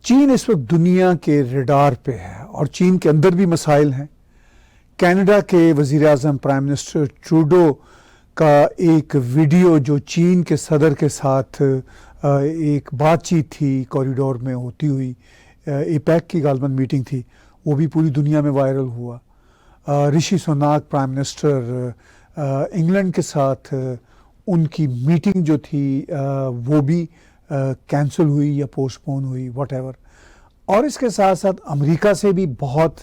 चीन इस वक्त दुनिया के रडार पे है और चीन के अंदर भी मसाइल हैं। कनाडा के वज़ीर आज़म प्राइम मिनिस्टर ट्रूडो का एक वीडियो जो चीन के सदर के साथ एक बातचीत थी कॉरिडोर में होती हुई, एपैक की गालबन मीटिंग थी, वो भी पूरी दुनिया में वायरल हुआ। ऋषि सुनाक प्राइम मिनिस्टर इंग्लैंड के साथ उनकी मीटिंग जो थी वो भी कैंसिल हुई या पोस्टपोन हुई, व्हाटएवर। और इसके साथ साथ अमेरिका से भी बहुत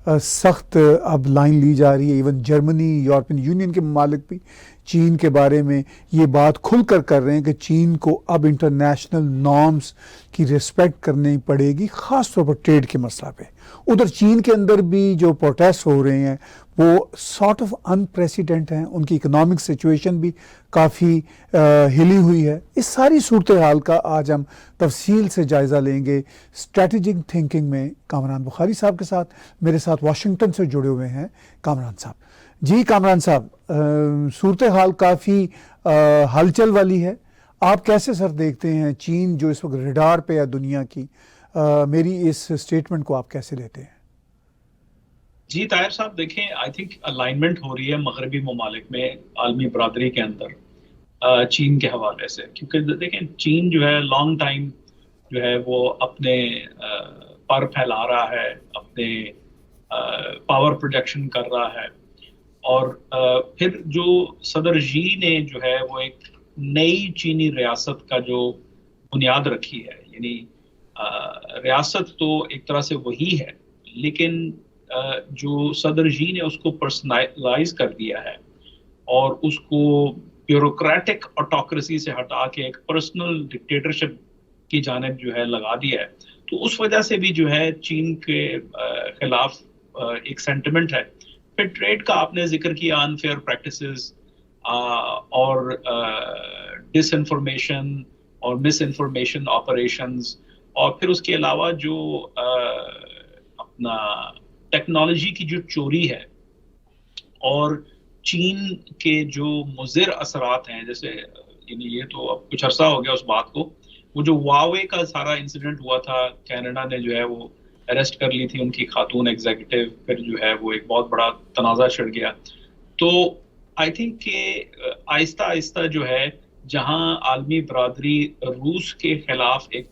सख्त अब लाइन ली जा रही है। इवन जर्मनी, यूरोपियन यूनियन के ममालिक भी चीन के बारे में ये बात खुल कर रहे हैं कि चीन को अब इंटरनेशनल नॉर्म्स की रिस्पेक्ट करनी पड़ेगी, ख़ास तौर पर ट्रेड के मसला पे। उधर चीन के अंदर भी जो प्रोटेस्ट हो रहे हैं वो सॉर्ट ऑफ अनप्रेसिडेंट हैं, उनकी इकोनॉमिक सिचुएशन भी काफ़ी हिली हुई है। इस सारी सूरत हाल का आज हम तफसील से जायज़ा लेंगे स्ट्रेटजिक थिंकिंग में कामरान बुखारी साहब के साथ। मेरे साथ वाशिंगटन से जुड़े हुए हैं कामरान साहब। जी कामरान साहब, सूरत हाल काफ़ी हलचल वाली है। आप कैसे सर देखते हैं चीन जो इस वक्त रडार पे है दुनिया की, मेरी इस स्टेटमेंट को आप कैसे लेते हैं? जी ताहिर साहब, देखें, आई थिंक अलाइनमेंट हो रही है मगरबी ममालिक में आलमी बरादरी के अंदर चीन के हवाले से, क्योंकि देखें चीन जो है लॉन्ग टाइम जो है वो अपने पर फैला रहा है, अपने पावर प्रोजेक्शन कर रहा है। और फिर जो सदर जी ने जो है वो एक नई चीनी रियासत का जो बुनियाद रखी है, यानी रियासत तो एक तरह से वही है, लेकिन जो सदर जी ने उसको पर्सनलाइज कर दिया है और उसको ब्यूरोक्रेटिक ऑटोक्रेसी से हटा के एक पर्सनल डिक्टेटरशिप की जानिब जो है लगा दिया है, तो उस वजह से भी जो है चीन के खिलाफ एक सेंटिमेंट है। फिर ट्रेड का आपने जिक्र किया, अनफेयर प्रैक्टिसेस और डिसइंफॉर्मेशन और मिस इन्फॉर्मेशन ऑपरेशंस, और फिर उसके अलावा जो अपना टेक्नोलॉजी की जो चोरी है और चीन के जो मुज़िर असरात हैं, जैसे ये तो अब कुछ अरसा हो गया उस बात को, वो जो वावे का सारा इंसिडेंट हुआ था, कनाडा ने जो है वो अरेस्ट कर ली थी उनकी खातून एग्जीक्यूटिव, फिर जो है वो एक बहुत बड़ा तनाज़ा छिड़ गया। तो आई थिंक कि आहिस्ता आहिस्ता जो है जहां आलमी बरादरी रूस के खिलाफ एक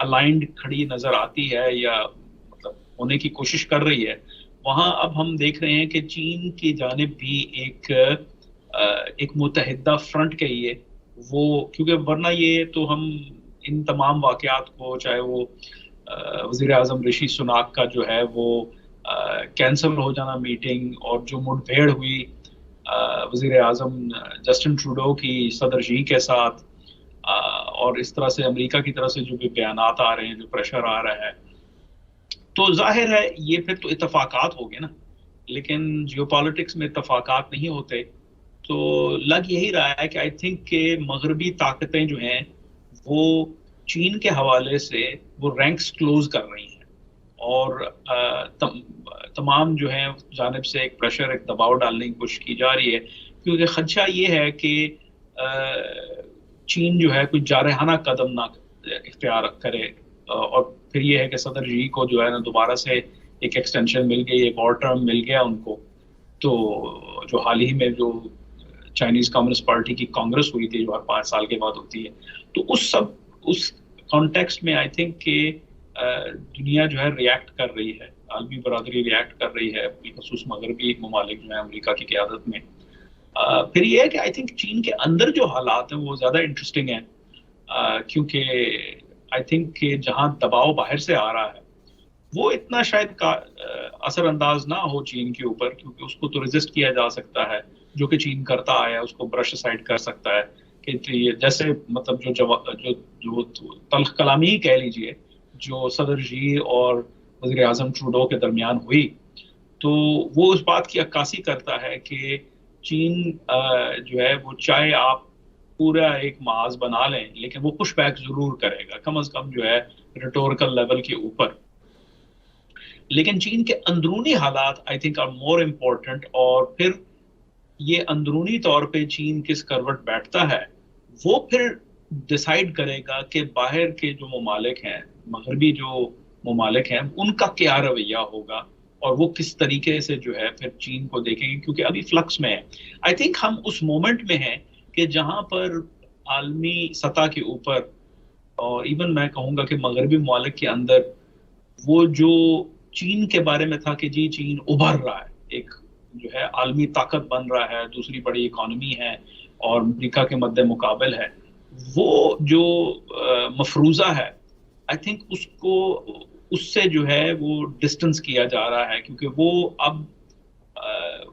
अलाइंड खड़ी नजर आती है या मतलब होने की कोशिश कर रही है, वहां अब हम देख रहे हैं कि चीन की जानिब भी एक मुतहिदा फ्रंट कहिए वो, क्योंकि वरना ये तो हम इन तमाम वाकयात को, चाहे वो वज़ीर आज़म ऋषि सुनाक का जो है वो कैंसिल हो जाना मीटिंग, और जो मुठभेड़ हुई वज़ीर आज़म जस्टिन ट्रूडो की सदर जी के साथ, और इस तरह से अमेरिका की तरफ से जो भी बयानात आ रहे हैं, जो प्रेशर आ रहा है, तो जाहिर है ये फिर तो इत्तफाकात हो गए ना, लेकिन जियोपॉलिटिक्स में इत्तफाकात नहीं होते। तो लग यही रहा है कि आई थिंक के मगरबी ताकतें जो हैं वो चीन के हवाले से वो रैंक्स क्लोज कर रही हैं, और तमाम जो है जानिब से एक प्रेशर, एक दबाव डालने की कोशिश की जा रही है, क्योंकि खदशा ये है कि चीन जो है कोई जारहाना कदम ना इख्तियार करे, और फिर ये है कि सदर जी को जो है ना दोबारा से एक एक्सटेंशन मिल गई, एक और टर्म मिल गया उनको। तो जो हाल ही में जो चाइनीज कम्युनिस्ट पार्टी की कांग्रेस हुई थी जो हर 5 साल के बाद होती है, तो उस कॉन्टेक्स्ट में आई थिंक कि दुनिया जो है रिएक्ट कर रही है, आलमी बरादरी रिएक्ट कर रही है, बिलखसूस मगरबी ममालिक जो है अमेरिका की क़यादत में। फिर ये है कि आई थिंक चीन के अंदर जो हालात हैं वो ज़्यादा इंटरेस्टिंग हैं, क्योंकि आई थिंक कि जहाँ दबाव बाहर से आ रहा है वो इतना शायद असरअंदाज ना हो चीन के ऊपर, क्योंकि उसको तो रेजिस्ट किया जा सकता है, जो कि चीन करता आया, उसको ब्रश साइड कर सकता है कि ये जैसे मतलब जो तल्ख कलामी ही कह लीजिए जो सदर जी और वज़ीर आज़म ट्रूडो के दरमियान हुई, तो वो उस बात की अक्कासी करता है कि चीन जो है वो चाहे आप पूरा एक माज बना लें, लेकिन वो पुश बैक जरूर करेगा, कम अज कम जो है रिटोरिकल लेवल के ऊपर। लेकिन चीन के अंदरूनी हालात I think are more important, और फिर ये अंदरूनी तौर पे चीन किस करवट बैठता है वो फिर डिसाइड करेगा कि बाहर के जो ममालिक हैं, मगरबी जो ममालिक हैं, उनका क्या रवैया होगा और वो किस तरीके से जो है फिर चीन को देखेंगे, क्योंकि अभी फ्लक्स में है। आई थिंक हम उस मोमेंट में हैं कि जहां पर आलमी सतह के ऊपर और इवन मैं कहूँगा कि मगरबी ममालिक के अंदर वो जो चीन के बारे में था कि जी चीन उभर रहा है, एक जो है आलमी ताकत बन रहा है, दूसरी बड़ी इकोनॉमी है और अमेरिका के मद्दे मुकाबल है, वो जो मफरूज़ा है, आई थिंक उसको उससे जो है वो डिस्टेंस किया जा रहा है, क्योंकि वो अब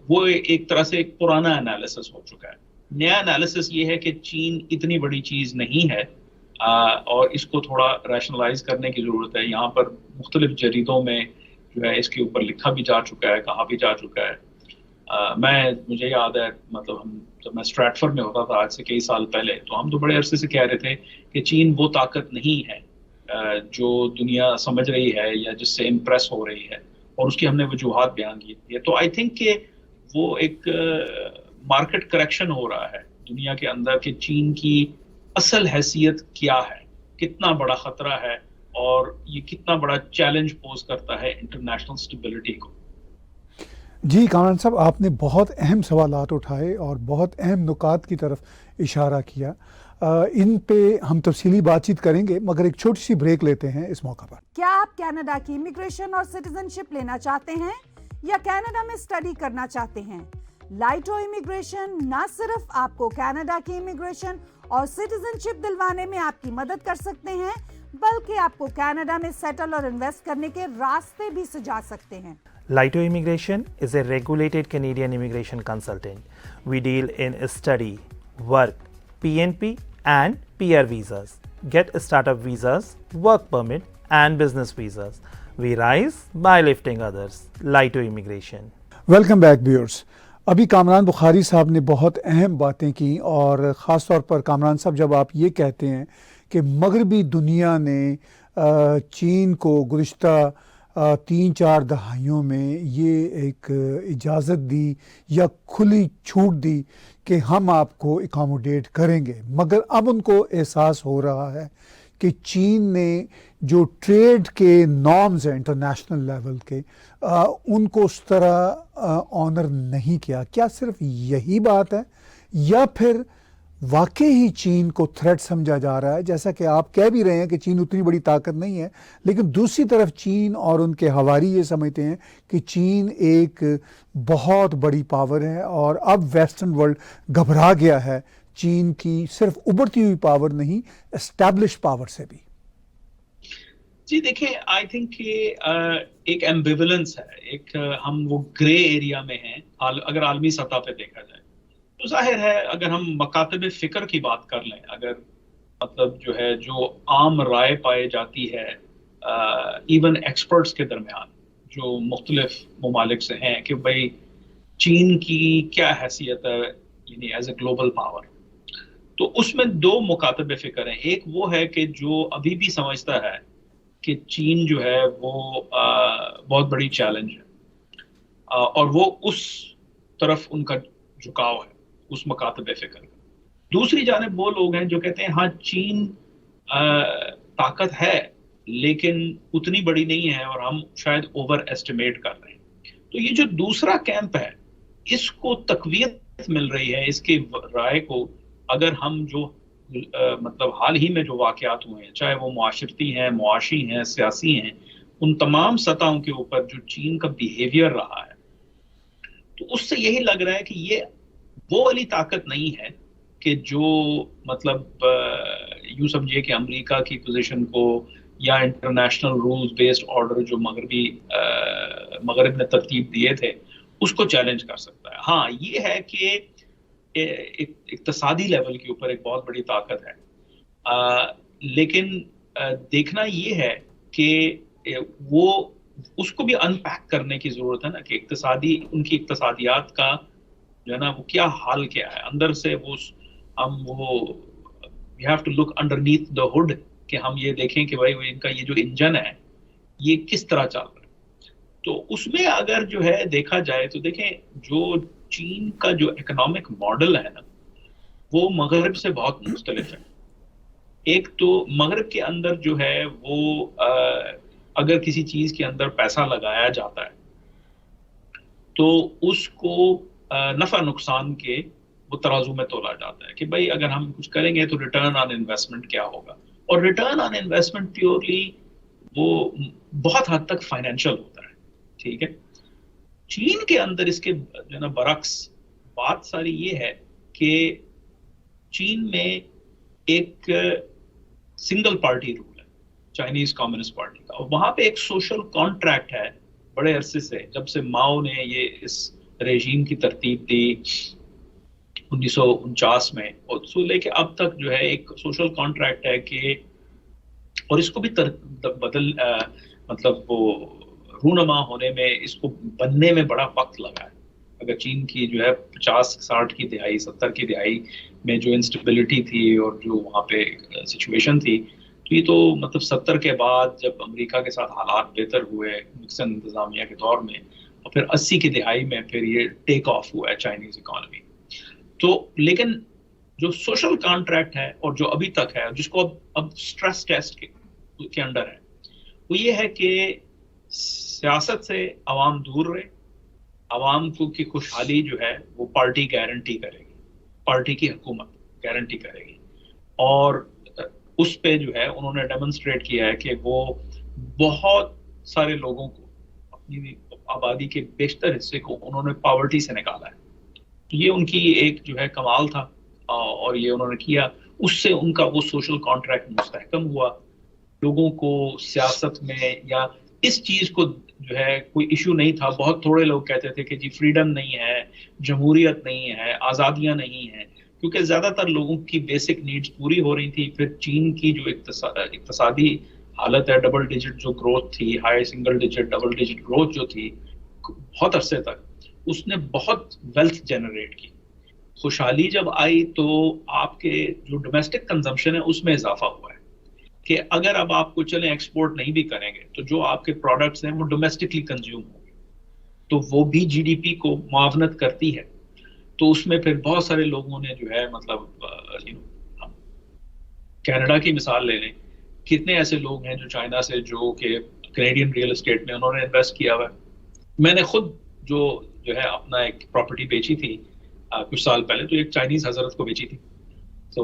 वो एक तरह से एक पुराना एनालिसिस हो चुका है। नया एनालिसिस ये है कि चीन इतनी बड़ी चीज़ नहीं है और इसको थोड़ा रैशनलाइज करने की ज़रूरत है। यहाँ पर मुख्तलिफ जरीदों में जो है इसके ऊपर लिखा भी जा चुका है, कहा भी जा चुका है। मुझे याद है, मतलब हम जब मैं स्ट्रैटफोर्ड में होता था आज से कई साल पहले, तो हम तो बड़े अरसे से कह रहे थे कि चीन वो ताकत नहीं है जो दुनिया समझ रही है या जिससे इम्प्रेस हो रही है, और उसकी हमने वजूहात बयान की थी। तो आई थिंक कि वो एक मार्केट करेक्शन हो रहा है दुनिया के अंदर कि चीन की असल हैसियत क्या है, कितना बड़ा खतरा है और ये कितना बड़ा चैलेंज पोज करता है इंटरनेशनल स्टेबिलिटी को। जी कामरान साहब, आपने बहुत अहम सवालात उठाए और बहुत अहम नुकात की तरफ इशारा किया। इन पे हम तफसीली बातचीत करेंगे, मगर एक छोटी सी ब्रेक लेते हैं इस मौका पर। क्या आप कनाडा की इमिग्रेशन और सिटीजनशिप लेना चाहते हैं या कनाडा में स्टडी करना चाहते हैं? लाइटो इमिग्रेशन न सिर्फ आपको कनाडा की इमिग्रेशन और सिटीजनशिप दिलवाने में आपकी मदद कर सकते हैं, बल्कि आपको कनाडा में सेटल और इन्वेस्ट करने के रास्ते भी सुझा सकते हैं। Laito Immigration is a regulated Canadian immigration consultant. We deal in study, work, PNP and PR visas, get startup visas, work permit and business visas. We rise by lifting others. Laito Immigration. Welcome back viewers. अभी कामरान बुखारी साहब ने बहुत अहम बातें की, और ख़ास तौर पर कामरान साहब जब आप ये कहते हैं कि मगरबी दुनिया ने चीन को गुज़िश्ता 3-4 दहाइयों में ये एक इजाज़त दी या खुली छूट दी कि हम आपको अकोमोडेट करेंगे, मगर अब उनको एहसास हो रहा है कि चीन ने जो ट्रेड के नॉर्म्स हैं इंटरनेशनल लेवल के, उनको उस तरह ऑनर नहीं किया। क्या सिर्फ यही बात है या फिर वाकई ही चीन को थ्रेट समझा जा रहा है? जैसा कि आप कह भी रहे हैं कि चीन उतनी बड़ी ताकत नहीं है, लेकिन दूसरी तरफ चीन और उनके हवारी ये समझते हैं कि चीन एक बहुत बड़ी पावर है और अब वेस्टर्न वर्ल्ड घबरा गया है चीन की सिर्फ उभरती हुई पावर नहीं, एस्टैब्लिश पावर से भी। जी देखिए, आई थिंक कि एक एम्बिवलेंस है, एक हम वो ग्रे एरिया में हैं अगर आलमी सतह पे देखा जाए। तो जाहिर है अगर हम मकातब फ़िक्र की बात कर लें, अगर मतलब जो है जो आम राय पाई जाती है इवन एक्सपर्ट्स के दरमियान जो मुख्तलिफ ममालिक से हैं कि भाई चीन की क्या हैसियत है यानी एज ए ग्लोबल पावर, तो उसमें दो मुकातब फ़िक्र हैं। एक वो है कि जो अभी भी समझता है कि चीन जो है वो बहुत बड़ी चैलेंज है और वो उस तरफ उनका झुकाव है, उस मकातब फ़िक्र। दूसरी जानिब वो लोग हैं जो कहते हैं हाँ चीन ताकत है लेकिन उतनी बड़ी नहीं है और हम शायद ओवर एस्टिमेट कर रहे हैं। तो ये जो दूसरा कैंप है इसको तकवीयत मिल रही है, इसके राय को अगर हम जो मतलब हाल ही में जो वाक़यात हुए हैं, चाहे वो मुआशरती हैं, मुआशी हैं, सियासी हैं, उन तमाम सतहों के यूपर जो चीन का बिहेवियर रहा है, तो उससे यही लग रहा है कि ये वो वाली ताकत नहीं है कि जो मतलब यूँ समझिए कि अमेरिका की पोजीशन को या इंटरनेशनल रूल्स बेस्ड ऑर्डर जो मगरब ने तरतीब दिए थे उसको चैलेंज कर सकता है। हाँ ये है कि इक्तसादी लेवल के ऊपर एक बहुत बड़ी ताकत है, लेकिन देखना ये है कि वो उसको भी अनपैक करने की ज़रूरत है ना कि उनकी इक्तसादियात का जो है ना वो क्या हाल क्या है अंदर से, we have to look underneath the hood कि हम ये देखें कि भाई इनका ये जो इंजन है ये किस तरह चल रहा है। तो उसमें अगर जो है देखा जाए तो देखें जो चीन का जो इकोनॉमिक मॉडल है ना वो मगरब से बहुत मुख्तलिफ है। एक तो मगरब के अंदर जो है वो अगर किसी चीज के अंदर पैसा लगाया जाता है तो उसको नफा नुकसान के वो तराजू में तोला जाता है कि भाई अगर हम कुछ करेंगे तो रिटर्न ऑन इन्वेस्टमेंट क्या होगा। और रिटर्न ऑन इन्वेस्टमेंट प्योरली वो बहुत हद तक फाइनेंशियल होता है, ठीक है। चीन के अंदर इसके जो ना बरक्स बात सारी ये है कि चीन में एक सिंगल पार्टी रूल है, चाइनीज कम्युनिस्ट पार्टी का, और वहां पे एक सोशल कॉन्ट्रैक्ट है बड़े अरसे से, जब से माओ ने ये इस रेजीम की तरतीब दी 1949 में, और उसको लेके अब तक जो है एक सोशल कॉन्ट्रैक्ट है कि, और इसको भी बदल मतलब वो रूनमा होने में, इसको बनने में बड़ा वक्त लगा है। अगर चीन की जो है 50-60 की दिहाई 70 की दिहाई में जो इंस्टेबिलिटी थी और जो वहाँ पे सिचुएशन थी, तो ये तो मतलब 70 के बाद जब अमेरिका के साथ हालात बेहतर हुए निक्सन इंतजामिया के दौर में, और फिर 80 की दिहाई में फिर ये टेक ऑफ हुआ है चाइनीज इकोनॉमी। तो लेकिन जो सोशल कॉन्ट्रैक्ट है और जो अभी तक है, जिसको अब स्ट्रेस टेस्ट के अंडर है, वो ये है कि सियासत से अवाम दूर रहे, अवाम को की खुशहाली जो है वो पार्टी गारंटी करेगी, पार्टी की हुकूमत गारंटी करेगी। और उस पे जो है उन्होंने डेमोन्स्ट्रेट किया है कि वो बहुत सारे लोगों को, अपनी आबादी के बेशतर हिस्से को उन्होंने पॉवर्टी से निकाला है। ये उनकी एक जो है कमाल था, और ये उन्होंने किया, उससे उनका वो सोशल कॉन्ट्रैक्ट मुस्तहकम हुआ। लोगों को सियासत में या इस चीज को जो है कोई इशू नहीं था। बहुत थोड़े लोग कहते थे कि जी फ्रीडम नहीं है, जमहूरियत नहीं है, आज़ादियां नहीं है, क्योंकि ज्यादातर लोगों की बेसिक नीड्स पूरी हो रही थी। फिर चीन की जो इक्तसादी हालत है, डबल डिजिट जो ग्रोथ थी, high single digit double digit growth जो थी बहुत अरसे तक, उसने बहुत वेल्थ जनरेट की। खुशहाली जब आई तो आपके जो डोमेस्टिक कंजम्पशन है उसमें इजाफा हुआ है कि अगर अब आपको चले एक्सपोर्ट नहीं भी करेंगे तो जो आपके प्रोडक्ट्स हैं वो डोमेस्टिकली कंज्यूम होंगे, तो वो भी जीडीपी को मुआवनत करती है। तो उसमें फिर बहुत सारे लोगों ने जो है मतलब कनाडा की मिसाल ले लें, कितने ऐसे लोग हैं जो चाइना से जो कि कैनेडियन रियल एस्टेट में उन्होंने इन्वेस्ट किया हुआ है। मैंने खुद जो है अपना एक प्रॉपर्टी बेची थी कुछ साल पहले, तो एक चाइनीज हजरत को बेची थी। तो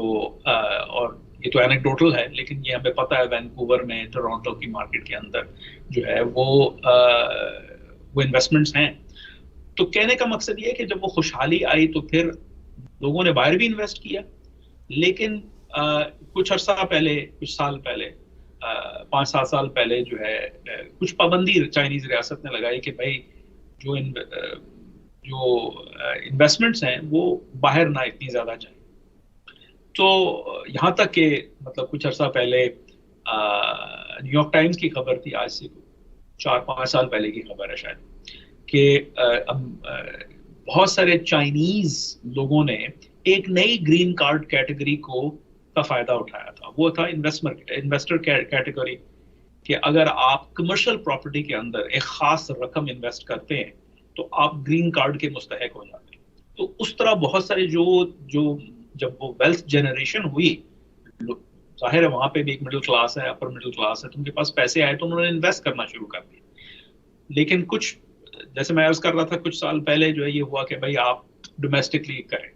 और ये तो एनेक्डोटल है, लेकिन ये हमें पता है वैंकूवर में, टोरंटो की मार्केट के अंदर जो है वो इन्वेस्टमेंट्स हैं। तो कहने का मकसद ये है कि जब वो खुशहाली आई तो फिर लोगों ने बाहर भी इन्वेस्ट किया, लेकिन कुछ अर्सा पहले, कुछ साल पहले, 5-7 साल पहले जो है कुछ पाबंदी चाइनीज रियासत ने लगाई कि भाई जो इन्वेस्टमेंट्स हैं वो बाहर ना इतनी ज्यादा जाए। तो यहाँ तक कि मतलब कुछ अर्सा पहले न्यूयॉर्क टाइम्स की खबर थी, आज से 4-5 साल पहले की खबर है शायद, कि बहुत सारे चाइनीज लोगों ने एक नई ग्रीन कार्ड कैटेगरी का फायदा उठाया था। वो था इन्वेस्टर कैटेगरी, कि अगर आप कमर्शियल प्रॉपर्टी के अंदर एक खास रकम इन्वेस्ट करते हैं तो आप ग्रीन कार्ड के मुस्तहक हो जाते हैं। तो उस तरह बहुत सारे जो जब वो वेल्थ जनरेशन हुई, जाहिर है वहां पे भी एक मिडिल क्लास है, अपर मिडिल क्लास है, तो उनके पास पैसे आए तो उन्होंने इन्वेस्ट करना शुरू कर दिया। लेकिन कुछ, जैसे मैं अर्ज कर रहा था, कुछ साल पहले जो है ये हुआ कि भाई आप डोमेस्टिकली करें।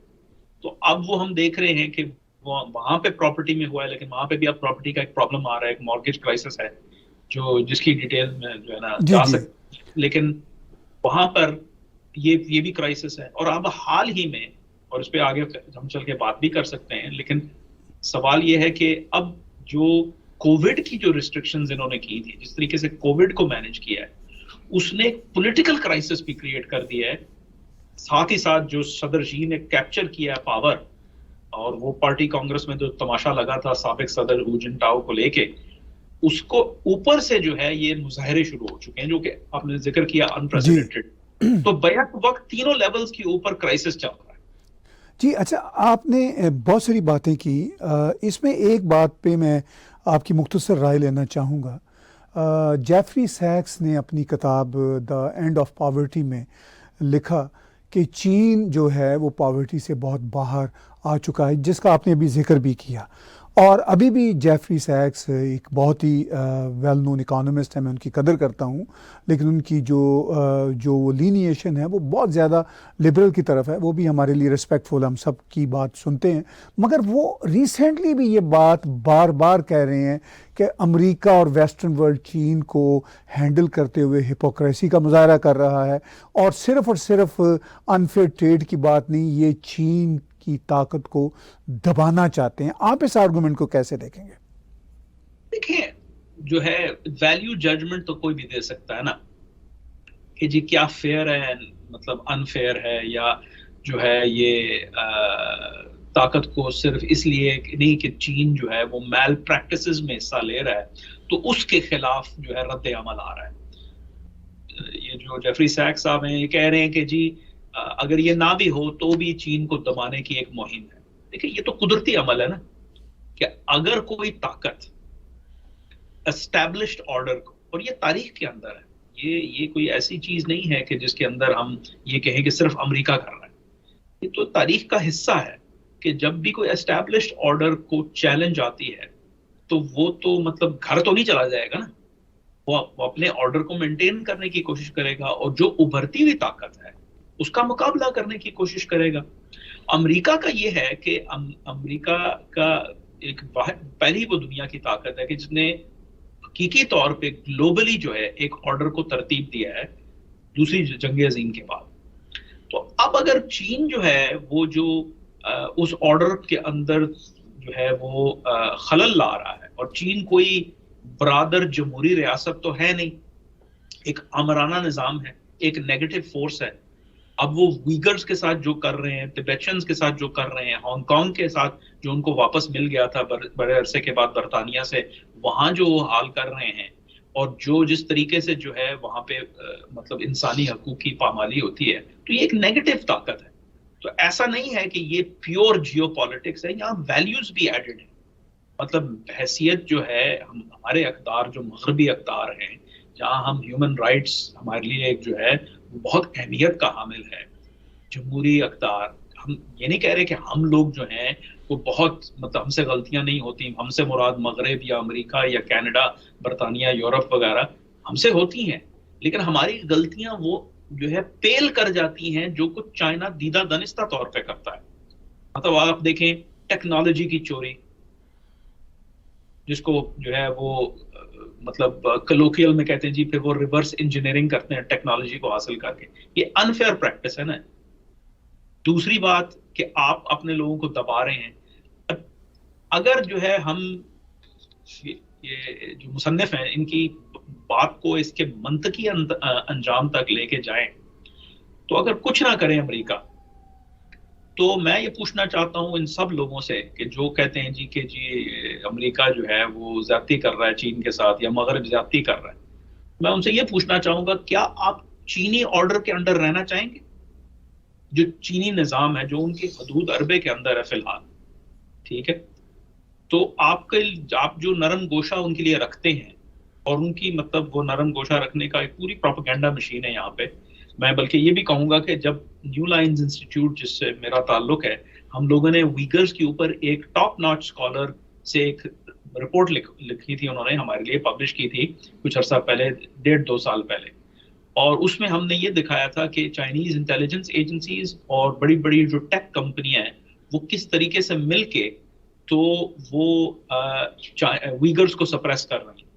तो अब वो हम देख रहे हैं कि वहां पे प्रॉपर्टी में हुआ है, लेकिन वहां पे भी अब प्रॉपर्टी का एक प्रॉब्लम आ रहा है, एक मॉर्गेज क्राइसिस है जिसकी डिटेल में जो है ना जा सकते, लेकिन वहां पर ये भी क्राइसिस है। और अब हाल ही में, और इस पे आगे हम चल के बात भी कर सकते हैं, लेकिन सवाल ये है कि अब जो कोविड की जो रिस्ट्रिक्शंस इन्होंने की थी, जिस तरीके से कोविड को मैनेज किया है, उसने एक पॉलिटिकल क्राइसिस भी क्रिएट कर दिया है। साथ ही साथ जो सदर जी ने कैप्चर किया है पावर, और वो पार्टी कांग्रेस में जो तमाशा लगा था साबिक सदर हू जिनटाओ को लेके, उसको ऊपर से जो है ये मुजाहरे शुरू हो चुके हैं, जो कि आपने जिक्र किया अनप्रेसिडेंटेड। तो बैक वक्त तीनों लेवल्स के ऊपर क्राइसिस चल रहा है। जी अच्छा, आपने बहुत सारी बातें की, इसमें एक बात पे मैं आपकी मुख्तसर राय लेना चाहूँगा। जेफरी सैक्स ने अपनी किताब द एंड ऑफ पॉवर्टी में लिखा कि चीन जो है वो पॉवर्टी से बहुत बाहर आ चुका है, जिसका आपने अभी जिक्र भी किया। और अभी भी जेफरी सैक्स एक बहुत ही वेल नोन इकोनॉमिस्ट है, मैं उनकी कदर करता हूँ, लेकिन उनकी जो वो लीनिएशन है वो बहुत ज़्यादा लिबरल की तरफ है। वो भी हमारे लिए रिस्पेक्टफुल, हम सब की बात सुनते हैं, मगर वो रिसेंटली भी ये बात बार बार कह रहे हैं कि अमेरिका और वेस्टर्न वर्ल्ड चीन को हैंडल करते हुए हिपोक्रेसी का मुजाहरा कर रहा है, और सिर्फ अनफेयर ट्रेड की बात नहीं, ये चीन की ताकत को दबाना चाहते हैं। आप इस आर्गुमेंट को कैसे देखेंगे? देखिए, जो है वैल्यू जजमेंट तो कोई भी दे सकता है ना, कि जी क्या फेयर है, मतलब अनफेयर है, या जो है ये ताकत को सिर्फ इसलिए नहीं कि चीन जो है वो मैल प्रैक्टिसेस में हिस्सा ले रहा है तो उसके खिलाफ जो है रद्द अमल आ रहा है। ये जो जेफरी सैक्स साहब हैं, ये कह रहे हैं कि जी अगर ये ना भी हो तो भी चीन को दबाने की एक मुहिम है। देखिए, ये तो कुदरती अमल है ना, कि अगर कोई ताकत एस्टैब्लिश्ड ऑर्डर को, और ये तारीख के अंदर है, ये कोई ऐसी चीज नहीं है कि जिसके अंदर हम ये कहें कि सिर्फ अमेरिका कर रहा है, ये तो तारीख का हिस्सा है कि जब भी कोई एस्टैब्लिश्ड ऑर्डर को चैलेंज आती है तो वो तो मतलब घर तो नहीं चला जाएगा ना, वो अपने ऑर्डर को मेंटेन करने की कोशिश करेगा और जो उभरती हुई ताकत है उसका मुकाबला करने की कोशिश करेगा। अमेरिका का ये है कि अमेरिका का एक पहली वो दुनिया की ताकत है कि जिसने हकीकी तौर पे ग्लोबली जो है एक ऑर्डर को तरतीब दिया है दूसरी जंग अज़ीम के बाद। तो अब अगर चीन जो है वो जो उस ऑर्डर के अंदर जो है वो खलल ला रहा है, और चीन कोई बरादर जमहूरी रियासत तो है नहीं, एक आमराना निजाम है, एक नेगेटिव फोर्स है। अब वो वीगर्स के साथ जो कर रहे हैं, तिबेटियंस के साथ जो कर रहे हैं, हांगकांग के साथ जो उनको वापस मिल गया था बड़े अरसे के बाद बरतानिया से, वहां जो वो हाल कर रहे हैं, और जो जिस तरीके से जो है वहां पे मतलब इंसानी हकूक की पामाली होती है, तो ये एक नेगेटिव ताकत है। तो ऐसा नहीं है कि ये प्योर जियोपॉलिटिक्स है, यहाँ वैल्यूज भी एडेड है। मतलब हैसियत जो है हमारे अक़दार जो मग़रबी अक़दार हैं, जहाँ हम ह्यूमन राइट्स हमारे लिए एक जो है बहुत अहमियत का हामिल है, जमहूरी अक़दार, हम ये नहीं कह रहे कि हम लोग जो हैं वो बहुत मतलब हमसे गलतियां नहीं होती, हमसे मुराद मगरब या अमेरिका या कनाडा, बरतानिया, यूरोप वगैरह हमसे होती हैं, लेकिन हमारी गलतियां वो जो है पेल कर जाती हैं जो कुछ चाइना दीदा दनिस्ता तौर पे करता है। मतलब आप देखें टेक्नोलॉजी की चोरी, जिसको जो है वो मतलब कलोकियल में कहते हैं जी, फिर वो रिवर्स इंजीनियरिंग करते हैं टेक्नोलॉजी को हासिल करके, ये अनफेयर प्रैक्टिस है ना। दूसरी बात कि आप अपने लोगों को दबा रहे हैं। अगर जो है हम ये जो मुसन्निफ हैं इनकी बात को इसके मंतकी अंजाम तक लेके जाएं, तो अगर कुछ ना करें अमेरिका, तो मैं ये पूछना चाहता हूं इन सब लोगों से कि जो कहते हैं जी कि जी अमेरिका जो है वो ज्यादती कर रहा है चीन के साथ या मगरब ज्यादती कर रहा है, मैं उनसे ये पूछना चाहूंगा, क्या आप चीनी ऑर्डर के अंडर रहना चाहेंगे? जो चीनी निजाम है जो उनकी हदूद अरबे के अंदर है फिलहाल, ठीक है, तो आप जो नरम गोशा उनके लिए रखते हैं, और उनकी मतलब वो नरम गोशा रखने का एक पूरी प्रोपेगेंडा मशीन है यहाँ पे। मैं बल्कि ये भी कहूंगा कि जब न्यू लाइन्स इंस्टीट्यूट जिससे मेरा ताल्लुक है, हम लोगों ने वीगर्स के ऊपर एक टॉप नॉच स्कॉलर से एक रिपोर्ट लिखी थी, उन्होंने हमारे लिए पब्लिश की थी कुछ अर्सा पहले, 1.5-2 साल पहले, और उसमें हमने ये दिखाया था कि चाइनीज इंटेलिजेंस एजेंसीज और बड़ी बड़ी जो टेक कंपनियां हैं वो किस तरीके से मिलके तो वो वीगर्स को सप्रेस कर रही हैं।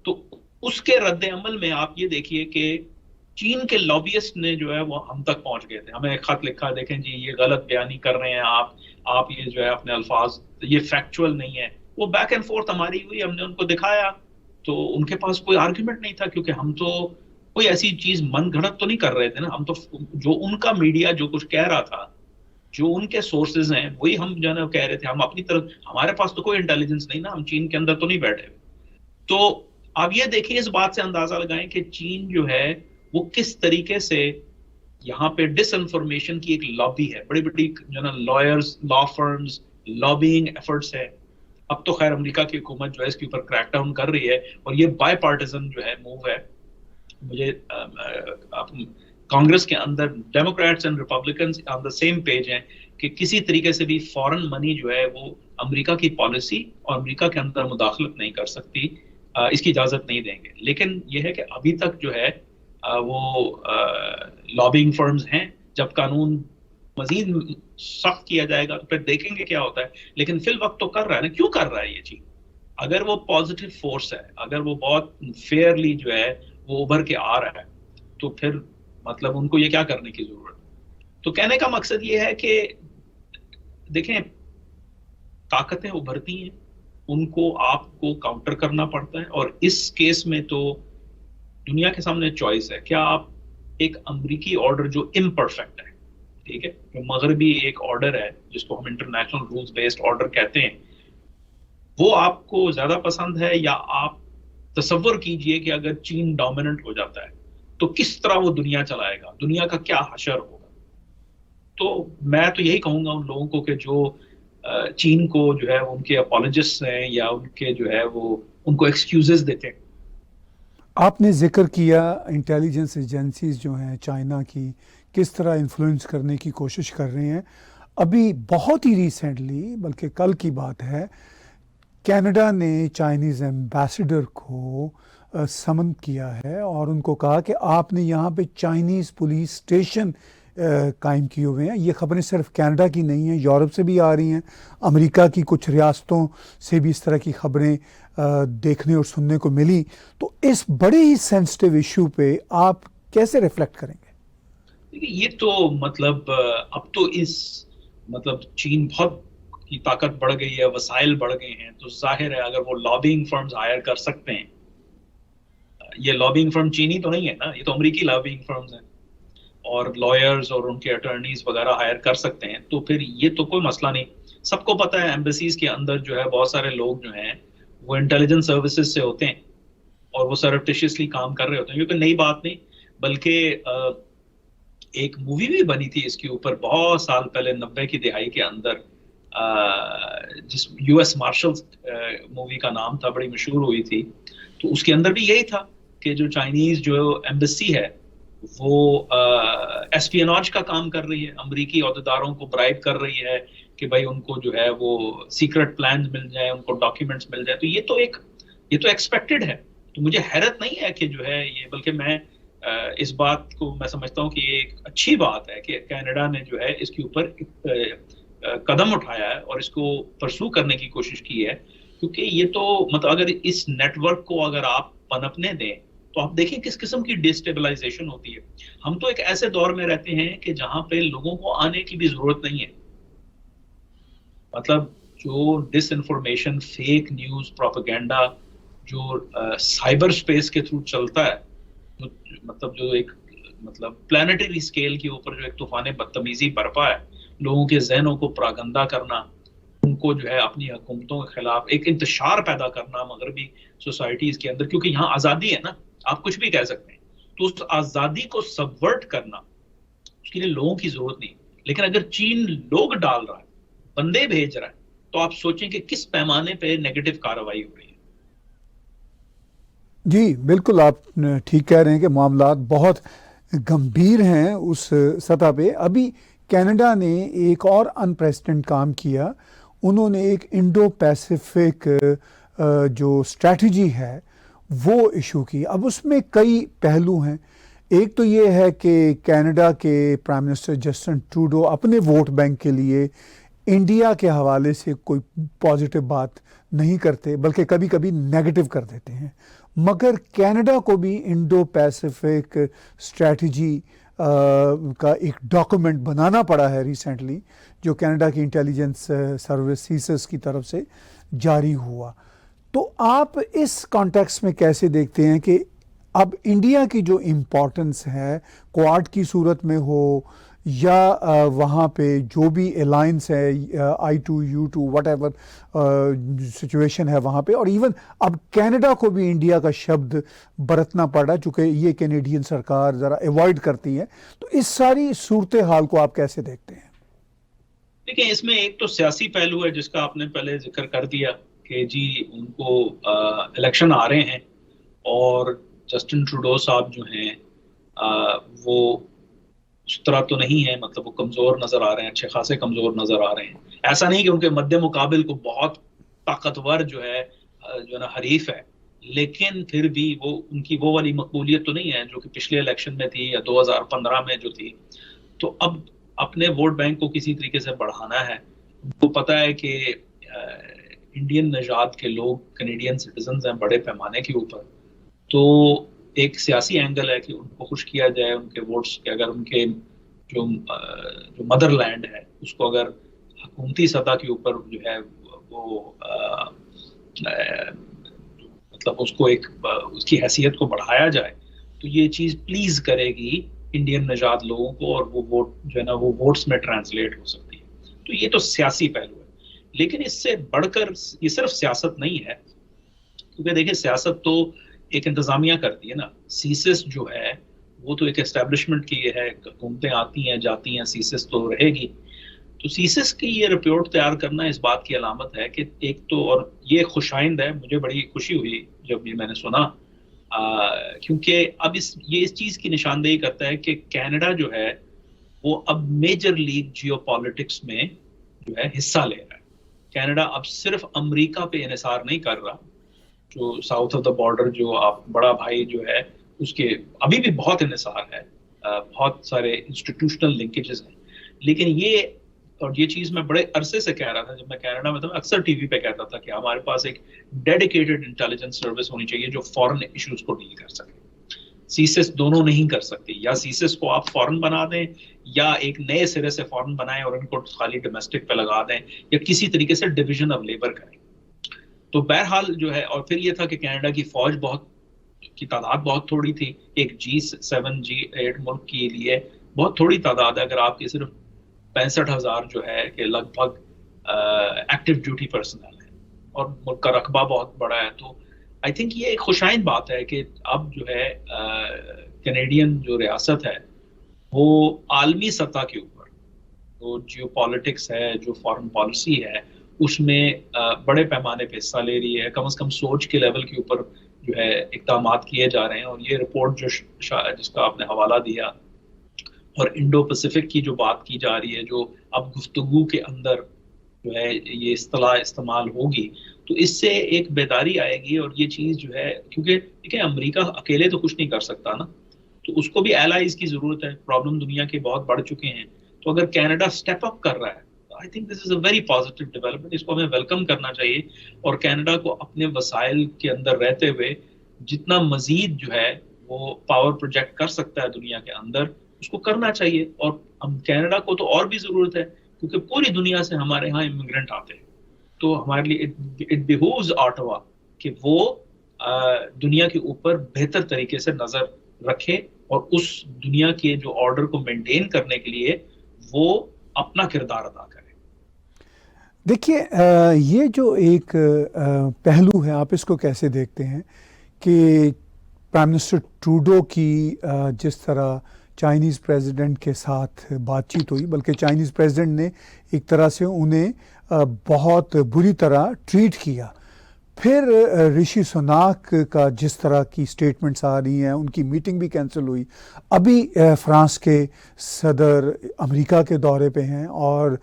तो उसके रद्द अमल में आप ये देखिए कि चीन के लॉबियस्ट ने जो है वो हम तक पहुंच गए थे, हमें एक खत लिखा, देखें जी ये गलत बयानी कर रहे हैं आप ये जो है अपने अल्फाज, ये फैक्चुअल नहीं है। वो बैक एंड फोर्थ हमारी हुई, हमने उनको दिखाया, तो उनके पास कोई आर्ग्यूमेंट नहीं था, क्योंकि हम तो कोई ऐसी चीज मन घड़त तो नहीं कर रहे थे ना, हम तो जो उनका मीडिया जो कुछ कह रहा था, जो उनके सोर्सेज हैं वही हम जो है कह रहे थे। हम अपनी तरफ, हमारे पास तो कोई इंटेलिजेंस नहीं ना, हम चीन के अंदर तो नहीं बैठे। तो आप ये देखिए, इस बात से अंदाजा लगाएं कि चीन जो है वो किस तरीके से यहाँ पे डिसइंफॉर्मेशन की एक लॉबी है, बड़ी बड़ी जो ना lawyers, law firms, lobbying efforts है। अब तो खैर अमेरिका की हुकूमत जो है इसके ऊपर क्रैकडाउन कर रही है, और ये बाय पार्टिजन जो है मूव है। मुझे कांग्रेस के अंदर Democrats and Republicans on the same page हैं कि किसी तरीके से भी फॉरेन मनी जो है वो अमेरिका की पॉलिसी और अमेरिका के अंदर मुदाखलत नहीं कर सकती, इसकी इजाज़त नहीं देंगे। लेकिन यह है कि अभी तक जो है वो लॉबिंग फर्म्स हैं। जब कानून मजीद सख्त किया जाएगा तो फिर देखेंगे क्या होता है, लेकिन फिल वक्त तो कर रहा है ना। क्यों कर रहा है ये चीज? अगर वो पॉजिटिव फोर्स है, अगर वो बहुत फेयरली जो है वो उभर के आ रहा है, तो फिर मतलब उनको ये क्या करने की जरूरत है? तो कहने का मकसद ये है कि देखें, ताकतें उभरती हैं, उनको आपको काउंटर करना पड़ता है। और इस केस में तो दुनिया के सामने चॉइस है, क्या आप एक अमेरिकी ऑर्डर जो इम्परफेक्ट है, ठीक है, जो मगरबी एक ऑर्डर है जिसको हम इंटरनेशनल रूल्स बेस्ड ऑर्डर कहते हैं, वो आपको ज्यादा पसंद है? या आप तसव्वुर कीजिए कि अगर चीन डोमिनेंट हो जाता है तो किस तरह वो दुनिया चलाएगा, दुनिया का क्या हशर होगा। तो मैं तो यही कहूंगा उन लोगों को कि जो चीन को जो है उनके अपॉलजिस्ट हैं या उनके जो है वो उनको एक्सक्यूजेस देते हैं। आपने जिक्र किया इंटेलिजेंस एजेंसीज जो हैं चाइना की किस तरह इन्फ्लुएंस करने की कोशिश कर रही हैं। अभी बहुत ही रिसेंटली, बल्कि कल की बात है, कनाडा ने चाइनीज़ एम्बेसडर को समन किया है और उनको कहा कि आपने यहाँ पे चाइनीज़ पुलिस स्टेशन कायम किए हुए हैं। ये खबरें सिर्फ कनाडा की नहीं हैं, यूरोप से भी आ रही हैं, अमेरिका की कुछ रियासतों से भी इस तरह की खबरें देखने और सुनने को मिली। तो इस बड़े ही सेंसिटिव इशू पे आप कैसे रिफ्लेक्ट करेंगे? देखिए, ये तो मतलब अब तो इस मतलब चीन बहुत की ताकत बढ़ गई है, वसाइल बढ़ गए हैं, तो जाहिर है अगर वो लॉबिंग फर्म्स हायर कर सकते हैं, ये लॉबिंग फर्म चीनी तो नहीं है ना, ये तो अमेरिकी लॉबिंग फर्म्स हैं, और लॉयर्स और उनके अटर्नीज वगैरह हायर कर सकते हैं, तो फिर ये तो कोई मसला नहीं। सबको पता है एम्बेसीज के अंदर जो है बहुत सारे लोग जो हैं वो इंटेलिजेंस सर्विसेज से होते हैं और वो सरप्टिशियसली काम कर रहे होते हैं। क्योंकि नई बात नहीं, बल्कि एक मूवी भी बनी थी इसके ऊपर बहुत साल पहले, 90 की दिहाई के अंदर, जिस यूएस मार्शल्स मूवी का नाम था, बड़ी मशहूर हुई थी। तो उसके अंदर भी यही था कि जो चाइनीज जो एम्बेसी है वो एस्पियोनाज का काम कर रही है, अमेरिकी अहदेदारों को ब्राइब कर रही है कि भाई उनको जो है वो सीक्रेट प्लान्स मिल जाए, उनको डॉक्यूमेंट्स मिल जाए। तो ये तो एक्सपेक्टेड है। तो मुझे हैरत नहीं है कि जो है ये, बल्कि मैं इस बात को मैं समझता हूँ कि ये एक अच्छी बात है कि कनाडा ने जो है इसके ऊपर कदम उठाया है और इसको परसू करने की कोशिश की है। क्योंकि ये तो मतलब अगर इस नेटवर्क को अगर आप पनपने दें तो आप देखें किस किस्म की डिस्टेबलाइजेशन होती है। हम तो एक ऐसे दौर में रहते हैं कि जहां पे लोगों को आने की भी जरूरत नहीं है। मतलब जो डिसइंफॉर्मेशन, फेक न्यूज, प्रोपेगेंडा जो साइबर स्पेस के थ्रू चलता है, जो एक प्लानिटरी स्केल के ऊपर जो एक तूफान बदतमीजी बरपा है, लोगों के जहनों को प्रागंदा करना, उनको जो है अपनी हुकूमतों के खिलाफ एक इंतशार पैदा करना मगरबी सोसाइटीज के अंदर, क्योंकि यहाँ आज़ादी है ना, आप कुछ भी कह सकते हैं। तो उस आज़ादी को सबवर्ट करना, उसके लिए लोगों की जरूरत नहीं। लेकिन अगर चीन लोग डाल रहा है, बंदे भेज रहा है, तो आप सोचें कि किस पैमाने पे नेगेटिव कार्रवाई हो रही है। जी बिल्कुल, आप ठीक कह रहे हैं कि मामलात बहुत गंभीर हैं उस सतह पे। अभी कनाडा ने एक और अनप्रेसिडेंट काम किया, उन्होंने एक इंडो पैसिफिक जो स्ट्रैटेजी है वो इशू की। अब उसमें कई पहलू हैं। एक तो ये है कि कनाडा के प्राइम मिनिस्टर जस्टिन ट्रूडो अपने वोट बैंक के लिए इंडिया के हवाले से कोई पॉजिटिव बात नहीं करते, बल्कि कभी कभी नेगेटिव कर देते हैं। मगर कनाडा को भी इंडो पैसिफिक स्ट्रैटेजी का एक डॉक्यूमेंट बनाना पड़ा है रिसेंटली, जो कनाडा की इंटेलिजेंस सर्विसेज की तरफ से जारी हुआ। तो आप इस कॉन्टेक्स्ट में कैसे देखते हैं कि अब इंडिया की जो इम्पोर्टेंस है, क्वाड की सूरत में हो या वहाँ पे जो भी अलायंस है, I2, U2, व्हाटएवर सिचुएशन है वहाँ पे, और इवन अब कनाडा को भी इंडिया का शब्द बरतना पड़ा, चूँकि ये कैनेडियन सरकार ज़रा अवॉइड करती है। तो इस सारी सूरत हाल को आप कैसे देखते हैं? देखिए, इसमें एक तो सियासी पहलू है जिसका आपने पहले जिक्र कर दिया कि जी उनको इलेक्शन आ रहे हैं और जस्टिन ट्रूडो साहब जो हैं वो उस तरह तो नहीं है, मतलब वो कमजोर नजर आ रहे हैं, अच्छे खासे कमजोर नजर आ रहे हैं। ऐसा नहीं कि उनके मध्य मुकाबिल को बहुत ताकतवर जो है ना हरीफ है, लेकिन फिर भी वो उनकी वो वाली मकबूलियत तो नहीं है जो कि पिछले इलेक्शन में थी या 2015 में जो थी। तो अब अपने वोट बैंक को किसी तरीके से बढ़ाना है। उनको पता है कि इंडियन नजात के लोग कनेडियन सिटीजन हैं बड़े पैमाने के ऊपर, तो एक सियासी एंगल है कि उनको खुश किया जाए उनके वोट्स के, अगर उनके जो मदरलैंड है उसको अगर हुकूमती सतह के ऊपर जो है वो मतलब उसको एक उसकी हैसियत को बढ़ाया जाए, तो ये चीज़ प्लीज करेगी इंडियन नजात लोगों को, और वो वोट जो है ना वो वोट्स में ट्रांसलेट हो सकती है। तो ये तो सियासी पहलू है, लेकिन इससे बढ़कर ये सिर्फ सियासत नहीं है, क्योंकि देखिए सियासत तो एक इंतजामिया करती है ना। सीसिस जो है वो तो एक एस्टेब्लिशमेंट की है, हुकूमतें आती हैं जाती हैं, सीसिस तो रहेगी। तो सीसिस की ये रिपोर्ट तैयार करना इस बात की अलामत है कि एक तो, और ये खुशाइंद है, मुझे बड़ी खुशी हुई जब ये मैंने सुना, क्योंकि अब ये इस चीज़ की निशानदेही करता है कि कनाडा जो है वो अब मेजर लीग जियोपॉलिटिक्स में जो है हिस्सा ले रहा है। कनाडा अब सिर्फ अमेरिका पे इन्हिसार नहीं कर रहा, जो साउथ ऑफ द बॉर्डर जो आप बड़ा भाई जो है उसके अभी भी बहुत इन्हिसार है, बहुत सारे इंस्टीट्यूशनल लिंकेजेस हैं, लेकिन ये, और ये चीज मैं बड़े अरसे से कह रहा था, जब मैं कनाडा में था मैं अक्सर टीवी पे कहता था कि हमारे पास एक डेडिकेटेड इंटेलिजेंस सर्विस होनी चाहिए जो फॉरेन इश्यूज को डील कर सके। सीसिस दोनों नहीं कर सकती, या सीसिस को आप फॉरेन बना दें या एक नए सिरे से फॉरेन बनाएं और इनको खाली डोमेस्टिक पे लगा दें, या किसी तरीके से डिवीजन ऑफ लेबर करें। तो बहरहाल जो है, और फिर ये था कि कनाडा की फौज की तादाद बहुत थोड़ी थी, एक G7 G8 मुल्क के लिए बहुत थोड़ी तादाद है। अगर आपकी सिर्फ 65,000 जो है कि लगभग एक्टिव ड्यूटी पर्सनल है, और मुल्क का रकबा बहुत बड़ा है, तो आई थिंक ये एक खुशाइंद बात है कि अब जो है कैनेडियन जो रियासत है वो आलमी सतह के ऊपर जो जियोपॉलिटिक्स है, जो फॉरेन पॉलिसी है, उसमें बड़े पैमाने पे हिस्सा ले रही है। कम से कम सोच के लेवल के ऊपर जो है इक़दामात किए जा रहे हैं। और ये रिपोर्ट जिसका आपने हवाला दिया, और इंडो पैसिफिक की जो बात की जा रही है, जो अब गुफ्तगू के अंदर जो है ये इस्तेलाह इस्तेमाल होगी, तो इससे एक बेदारी आएगी। और ये चीज़ जो है, क्योंकि देखिए अमेरिका अकेले तो कुछ नहीं कर सकता ना, तो उसको भी एलाइज की ज़रूरत है। प्रॉब्लम दुनिया के बहुत बढ़ चुके हैं, तो अगर कनाडा स्टेप अप कर रहा है, I think this is a very positive development, इसको हमें वेलकम करना चाहिए। और कनाडा को अपने वसाइल के अंदर रहते हुए जितना मजीद जो है वो पावर प्रोजेक्ट कर सकता है दुनिया के अंदर, उसको करना चाहिए। और हम कनाडा को तो और भी ज़रूरत है, क्योंकि पूरी दुनिया से हमारे यहाँ इमिग्रेंट आते हैं, तो हमारे लिए इट बिहूव्स ऑटावा कि वो दुनिया के ऊपर बेहतर तरीके से नज़र रखे, और उस दुनिया के जो ऑर्डर को मेंटेन करने के लिए वो अपना किरदार अदा करे। देखिए ये जो एक पहलू है, आप इसको कैसे देखते हैं कि प्राइम मिनिस्टर ट्रूडो की जिस तरह चाइनीज़ प्रेसिडेंट के साथ बातचीत हुई, बल्कि चाइनीज़ प्रेसिडेंट ने एक तरह से उन्हें बहुत बुरी तरह ट्रीट किया। फिर ऋषि सुनाक का जिस तरह की स्टेटमेंट्स आ रही हैं, उनकी मीटिंग भी कैंसिल हुई। अभी फ्रांस के सदर अमेरिका के दौरे पे हैं, और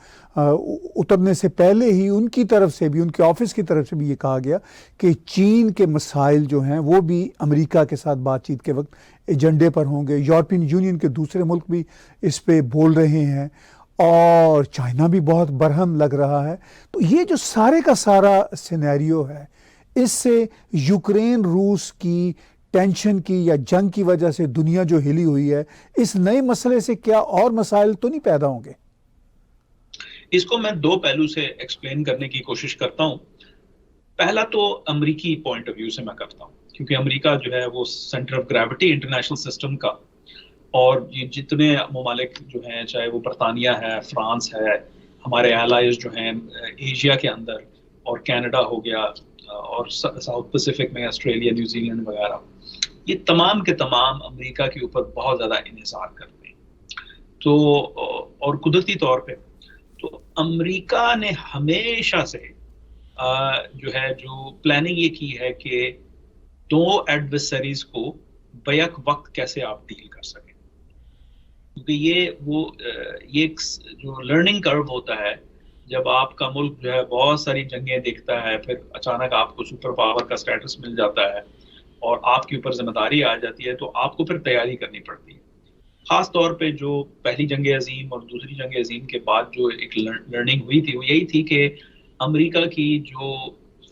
उतरने से पहले ही उनकी तरफ से भी, उनके ऑफिस की तरफ से भी ये कहा गया कि चीन के मसाइल जो हैं वो भी अमेरिका के साथ बातचीत के वक्त एजेंडे पर होंगे। यूरोपियन यूनियन के दूसरे मुल्क भी इस पे बोल रहे हैं, और चाइना भी बहुत बरहम लग रहा है। तो ये जो सारे का सारा सिनेरियो है, इससे यूक्रेन रूस की टेंशन की या जंग की वजह से दुनिया जो हिली हुई है, इस नए मसले से क्या और मसाइल तो नहीं पैदा होंगे? इसको मैं दो पहलू से एक्सप्लेन करने की कोशिश करता हूं। पहला तो अमेरिकी पॉइंट ऑफ व्यू से मैं करता हूं, क्योंकि अमेरिका जो है वो centre of gravity international system का, और ये जितने ममालिक जो हैं, चाहे वो बरतानिया है, फ्रांस है, हमारे एलाइज जो हैं एशिया के अंदर, और कनाडा हो गया, और साउथ पैसिफिक में ऑस्ट्रेलिया, न्यूजीलैंड वगैरह, ये तमाम के तमाम अमेरिका के ऊपर बहुत ज़्यादा इन्हिसार करते हैं। तो और कुदरती तौर पे तो अमेरिका ने हमेशा से जो प्लानिंग ये की है कि दो एडवर्सरीज को बैक वक्त कैसे आप डील कर सकें। क्योंकि ये एक जो लर्निंग कर्व होता है, जब आपका मुल्क जो है बहुत सारी जंगें देखता है, फिर अचानक आपको सुपर पावर का स्टेटस मिल जाता है और आपके ऊपर जिम्मेदारी आ जाती है, तो आपको फिर तैयारी करनी पड़ती है। खास तौर पे जो पहली जंग अजीम और दूसरी जंग अजीम के बाद जो एक लर्निंग हुई थी, वो यही थी कि अमेरिका की जो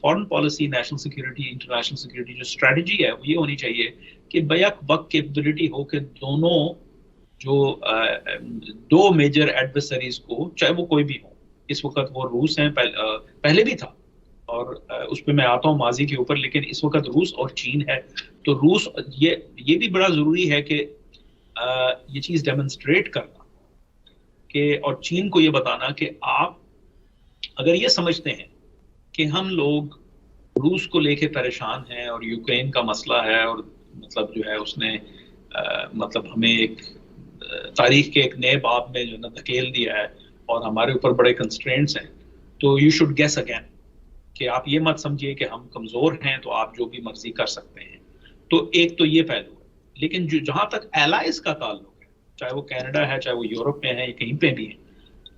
foreign policy, national security, international security जो स्ट्रेटजी है, वो ये होनी चाहिए कि बैक वक्त कैपेबिलिटी हो के दोनों जो दो मेजर एडवर्सरीज को, चाहे वो कोई भी हो, इस वक्त वो रूस हैं, पहले भी था और उस पर मैं आता हूँ माजी के ऊपर, लेकिन इस वक्त रूस और चीन है। तो रूस, ये भी बड़ा जरूरी है कि ये चीज डेमोन्स्ट्रेट करना कि, और चीन को ये बताना कि आप अगर ये समझते हैं कि हम लोग रूस को लेके परेशान हैं और यूक्रेन का मसला है और मतलब जो है उसने मतलब हमें एक तारीख के एक नए बाब में जो ना धकेल दिया है और हमारे ऊपर बड़े कंस्ट्रेंट्स हैं, तो यू शुड गेस अगेन कि आप ये मत समझिए कि हम कमजोर हैं तो आप जो भी मर्जी कर सकते हैं। तो एक तो ये पहलू है। लेकिन जो जहां तक एलाइज का ताल्लुक है, चाहे वो कनाडा है, चाहे वो यूरोप में है या कहीं पे भी है,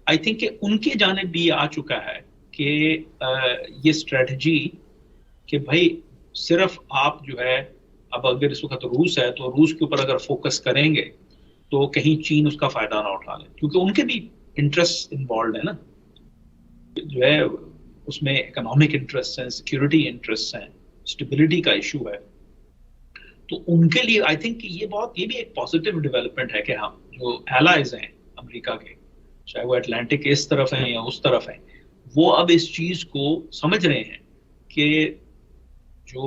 आई थिंक कि उनके जानिब भी आ चुका है कि ये स्ट्रेटजी कि भाई सिर्फ आप जो है, अब अगर इस वक्त रूस है तो रूस के ऊपर अगर फोकस करेंगे तो कहीं चीन उसका फायदा ना उठा ले, क्योंकि उनके भी इंटरेस्ट इन्वॉल्व है ना, जो है उसमें इकोनॉमिक इंटरेस्ट हैं, सिक्योरिटी इंटरेस्ट हैं, स्टेबिलिटी का इशू है। तो उनके लिए आई थिंक ये भी एक पॉजिटिव डेवलपमेंट है कि हम जो एलाइज हैं अमेरिका के, चाहे वो अटलांटिक इस तरफ हैं या उस तरफ हैं, वो अब इस चीज को समझ रहे हैं कि जो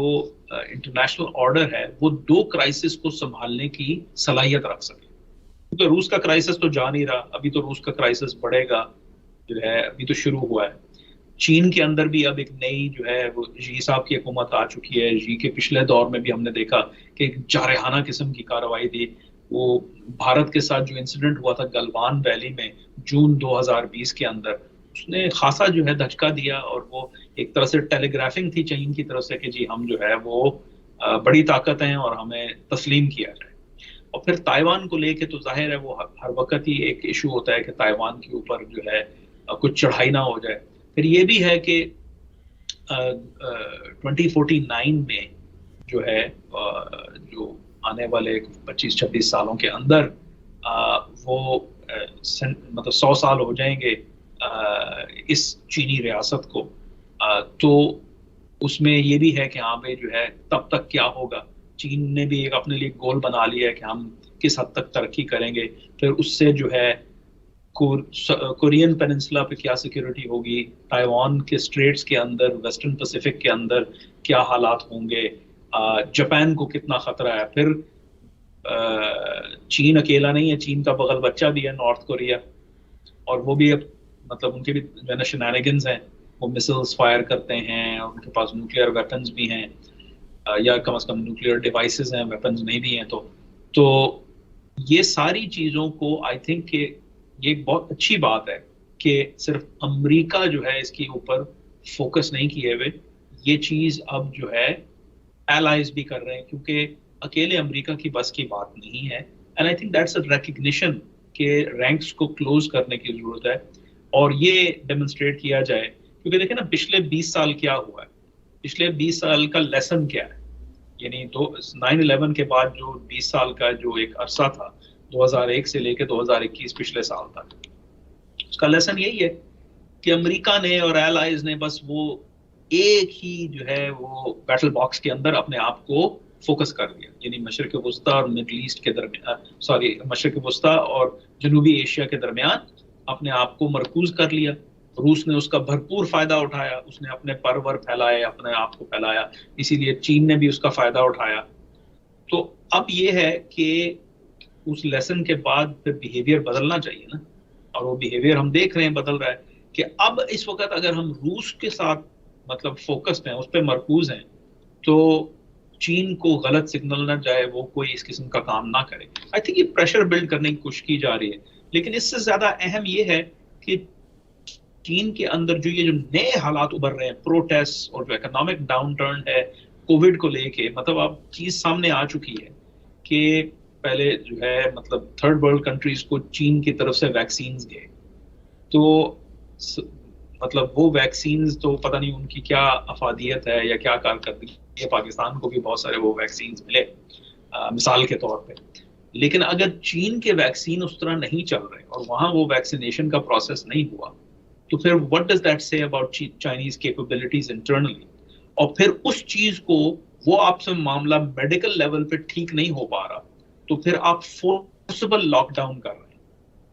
इंटरनेशनल ऑर्डर है वो दो क्राइसिस को संभालने की सलाहियत रख सके। क्योंकि रूस का क्राइसिस तो जा नहीं रहा, अभी तो रूस का क्राइसिस बढ़ेगा, जो है अभी तो शुरू हुआ है। चीन के अंदर भी अब एक नई जो है वो जी साहब की हुकूमत आ चुकी है। जी के पिछले दौर में भी हमने देखा कि एक जारहाना किस्म की कार्रवाई थी। वो भारत के साथ जो इंसिडेंट हुआ था गलवान वैली में जून 2020 के अंदर, उसने खासा जो है धचका दिया और वो एक तरह से टेलीग्राफिंग थी चीन की तरफ से कि जी हम जो है वो बड़ी ताकत हैं और हमें तस्लीम किया जाए। और फिर ताइवान को लेके तो जाहिर है वो हर वक्त ही एक इशू होता है कि ताइवान के ऊपर जो है कुछ चढ़ाई ना हो जाए। फिर ये भी है कि 2049 में जो है जो आने वाले 25-26 सालों के अंदर वो मतलब 100 साल हो जाएंगे इस चीनी रियासत को। तो उसमें ये भी है कि हाँ भाई जो है तब तक क्या होगा। चीन ने भी एक अपने लिए गोल बना लिया है कि हम किस हद तक तरक्की करेंगे, फिर उससे जो है कोरियन पेनिनसुला पे क्या सिक्योरिटी होगी, ताइवान के स्ट्रेट्स के अंदर, वेस्टर्न पैसिफिक के अंदर क्या हालात होंगे, जापान को कितना खतरा है। फिर चीन अकेला नहीं है, चीन का बगल बच्चा भी है नॉर्थ कोरिया, और वो भी अब मतलब उनके भी जो है शेनानिगन्स हैं, वो मिसाइल्स फायर करते हैं और उनके पास न्यूक्लियर वेपन्स भी हैं, या कम से कम न्यूक्लियर डिवाइसेस हैं, वेपन्स नहीं भी हैं। तो ये सारी चीज़ों को आई थिंक कि ये एक बहुत अच्छी बात है कि सिर्फ अमेरिका जो है इसके ऊपर फोकस नहीं किए हुए, ये चीज़ अब जो है एलाइज भी कर रहे हैं, क्योंकि अकेले अमेरिका की बस की बात नहीं है। And I think that's a recognition के रैंक्स को क्लोज करने की ज़रूरत है और ये डेमोन्स्ट्रेट किया जाए। क्योंकि देखें ना पिछले 20 साल क्या हुआ है, पिछले 20 साल का लेसन क्या है, यानी 9/11 के बाद जो 20 साल का जो एक अरसा था 2001 से लेकर 2021 पिछले साल तक, उसका लेसन यही है कि अमेरिका ने और एलाइज ने बस वो एक ही जो है वो बैटल बॉक्स के अंदर अपने आप को फोकस कर दिया, यानी मशरिक वस्ता और मिडल ईस्ट के दरमियान, मशरिक वस्ता और जनूबी एशिया के दरमियान अपने आप को मरकूज कर लिया। रूस ने उसका भरपूर फायदा उठाया, उसने अपने परवर फैलाए, अपने आप को फैलाया, इसीलिए चीन ने भी उसका फायदा उठाया। तो अब ये है कि उस लेसन के बाद फिर बिहेवियर बदलना चाहिए ना, और वो बिहेवियर हम देख रहे हैं बदल रहा है कि अब इस वक्त अगर हम रूस के साथ मतलब फोकस्ड हैं, उस पर मरकूज हैं, तो चीन को गलत सिग्नल ना जाए, वो कोई इस किस्म का काम ना करे। आई थिंक ये प्रेशर बिल्ड करने की कोशिश की जा रही है। लेकिन इससे ज्यादा अहम ये है कि चीन के अंदर जो ये जो नए हालात उभर रहे हैं, प्रोटेस्ट और जो इकोनॉमिक डाउन टर्न है कोविड को लेके, मतलब अब चीज सामने आ चुकी है कि पहले जो है मतलब थर्ड वर्ल्ड कंट्रीज को चीन की तरफ से वैक्सीन्स गए, तो मतलब वो वैक्सीन्स तो पता नहीं उनकी क्या अफादियत है या क्या कारकर्दगी है, पाकिस्तान को भी बहुत सारे वो वैक्सीन्स मिले मिसाल के तौर पे। लेकिन अगर चीन के वैक्सीन उस तरह नहीं चल रहे और वहां वो वैक्सीनेशन का प्रोसेस नहीं हुआ, तो फिर what does that say about Chinese capabilities internally? और फिर उस चीज को वो आपसे मामला मेडिकल लेवल पे ठीक नहीं हो पा रहा, तो फिर आप फोर्सिबल लॉकडाउन कर रहे हैं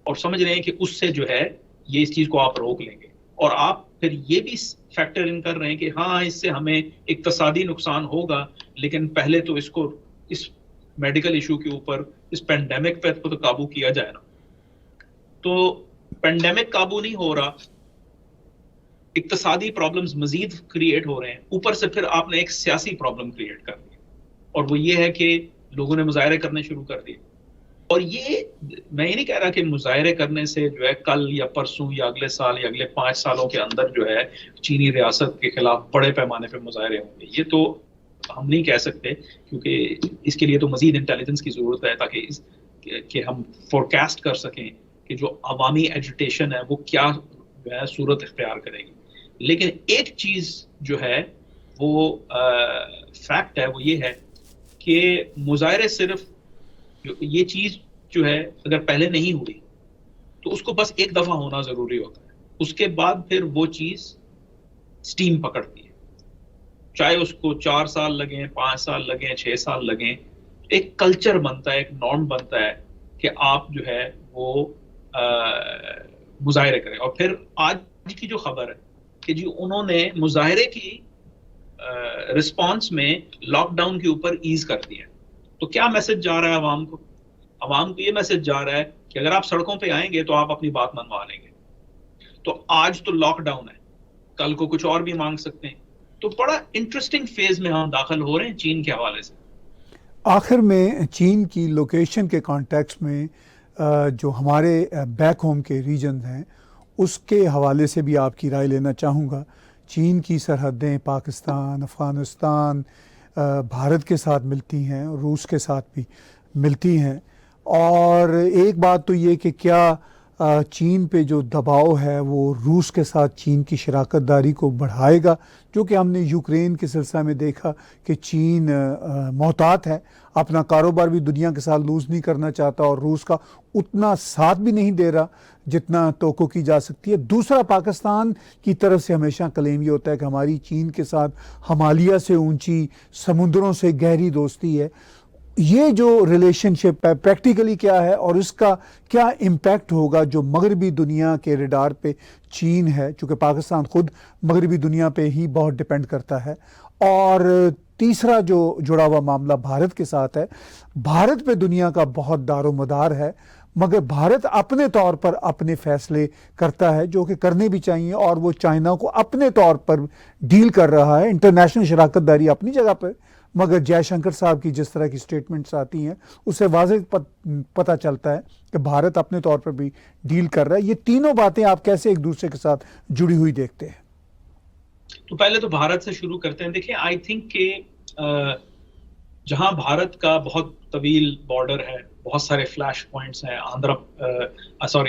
और समझ रहे हैं कि उससे जो है ये इस चीज को आप रोक लेंगे, और आप फिर ये भी फैक्टर इन कर रहे हैं कि हाँ इससे हमें इक्तसादी नुकसान होगा, लेकिन पहले तो इसको इस मेडिकल इशू के ऊपर, इस पेंडेमिक पे तो काबू किया जाए ना। तो पेंडेमिक काबू नहीं हो रहा, इक्तसादी प्रॉब्लम्स मजीद क्रिएट हो रहे हैं, ऊपर से फिर आपने एक सियासी प्रॉब्लम क्रिएट कर दी, और वो ये है कि लोगों ने मुजाहरे करने शुरू कर दिए। और ये मैं ये नहीं कह रहा कि मुजाहरे करने से जो है कल या परसों या अगले साल या अगले 5 सालों के अंदर जो है चीनी रियासत के खिलाफ बड़े पैमाने पे मुजाहरे होंगे, ये तो हम नहीं कह सकते, क्योंकि इसके लिए तो मजीद इंटेलिजेंस की जरूरत है ताकि कि हम फोरकास्ट कर सकें कि जो अवामी एजिटेशन है वो क्या जो है सूरत इख्तियार करेगी। लेकिन एक चीज जो है वो फैक्ट है, वो ये है कि मुजाहरे सिर्फ ये चीज जो है अगर पहले नहीं हुई तो उसको बस एक दफा होना जरूरी होता है, उसके बाद फिर वो चीज स्टीम पकड़ती है, चाहे उसको 4 साल लगे, 5 साल लगे, 6 साल लगे, एक कल्चर बनता है, एक नॉर्म बनता है कि आप जो है वो मुजाहरे करें। और फिर आज की जो खबर है कि जी उन्होंने मुजाहरे की रिस्पांस में लॉकडाउन के ऊपर ईज कर दिया, तो क्या मैसेज जा रहा है आवाम को? आवाम को ये मैसेज जा रहा है कि अगर आप सड़कों पे आएंगे तो आप अपनी बात मनवा लेंगे। तो आज तो लॉकडाउन है, कल को कुछ और भी मांग सकते हैं। तो बड़ा इंटरेस्टिंग फेज में हम दाखिल हो रहे हैं चीन के हवाले से। आखिर में चीन की लोकेशन के कॉन्टेक्स्ट में जो हमारे बैक होम के रीजन हैं उसके हवाले से भी आपकी राय लेना चाहूँगा। चीन की सरहदें पाकिस्तान, अफ़गानिस्तान, भारत के साथ मिलती हैं, रूस के साथ भी मिलती हैं, और एक बात तो ये कि क्या चीन पे जो दबाव है वो रूस के साथ चीन की शराकत दारी को बढ़ाएगा, जो कि हमने यूक्रेन के सिलसिले में देखा कि चीन मोहतात है, अपना कारोबार भी दुनिया के साथ लूज़ नहीं करना चाहता और रूस का उतना साथ भी नहीं दे रहा जितना तवक्को की जा सकती है। दूसरा, पाकिस्तान की तरफ से हमेशा क्लेम ये होता है कि हमारी चीन के साथ हिमालय से ऊंची, समुद्रों से गहरी दोस्ती है। ये जो रिलेशनशिप है प्रैक्टिकली क्या है और इसका क्या इम्पैक्ट होगा जो मगरबी दुनिया के रडार पे चीन है, चूँकि पाकिस्तान खुद मगरबी दुनिया पे ही बहुत डिपेंड करता है। और तीसरा जो जुड़ा हुआ मामला भारत के साथ है, भारत पे दुनिया का बहुत दारोमदार है, मगर भारत अपने तौर पर अपने फैसले करता है जो कि करने भी चाहिए, और वो चाइना को अपने तौर पर डील कर रहा है। इंटरनेशनल शराकत दारी अपनी जगह पर, मगर जयशंकर साहब की जिस तरह की स्टेटमेंट्स आती हैं उससे वाज़ेह पता चलता है कि भारत अपने तौर पर भी डील कर रहा है। ये तीनों बातें आप कैसे एक दूसरे के साथ जुड़ी हुई देखते हैं? तो पहले तो भारत से शुरू करते हैं। देखिए, आई थिंक कि जहां भारत का बहुत तवील बॉर्डर है, बहुत सारे फ्लैश पॉइंट्स हैं,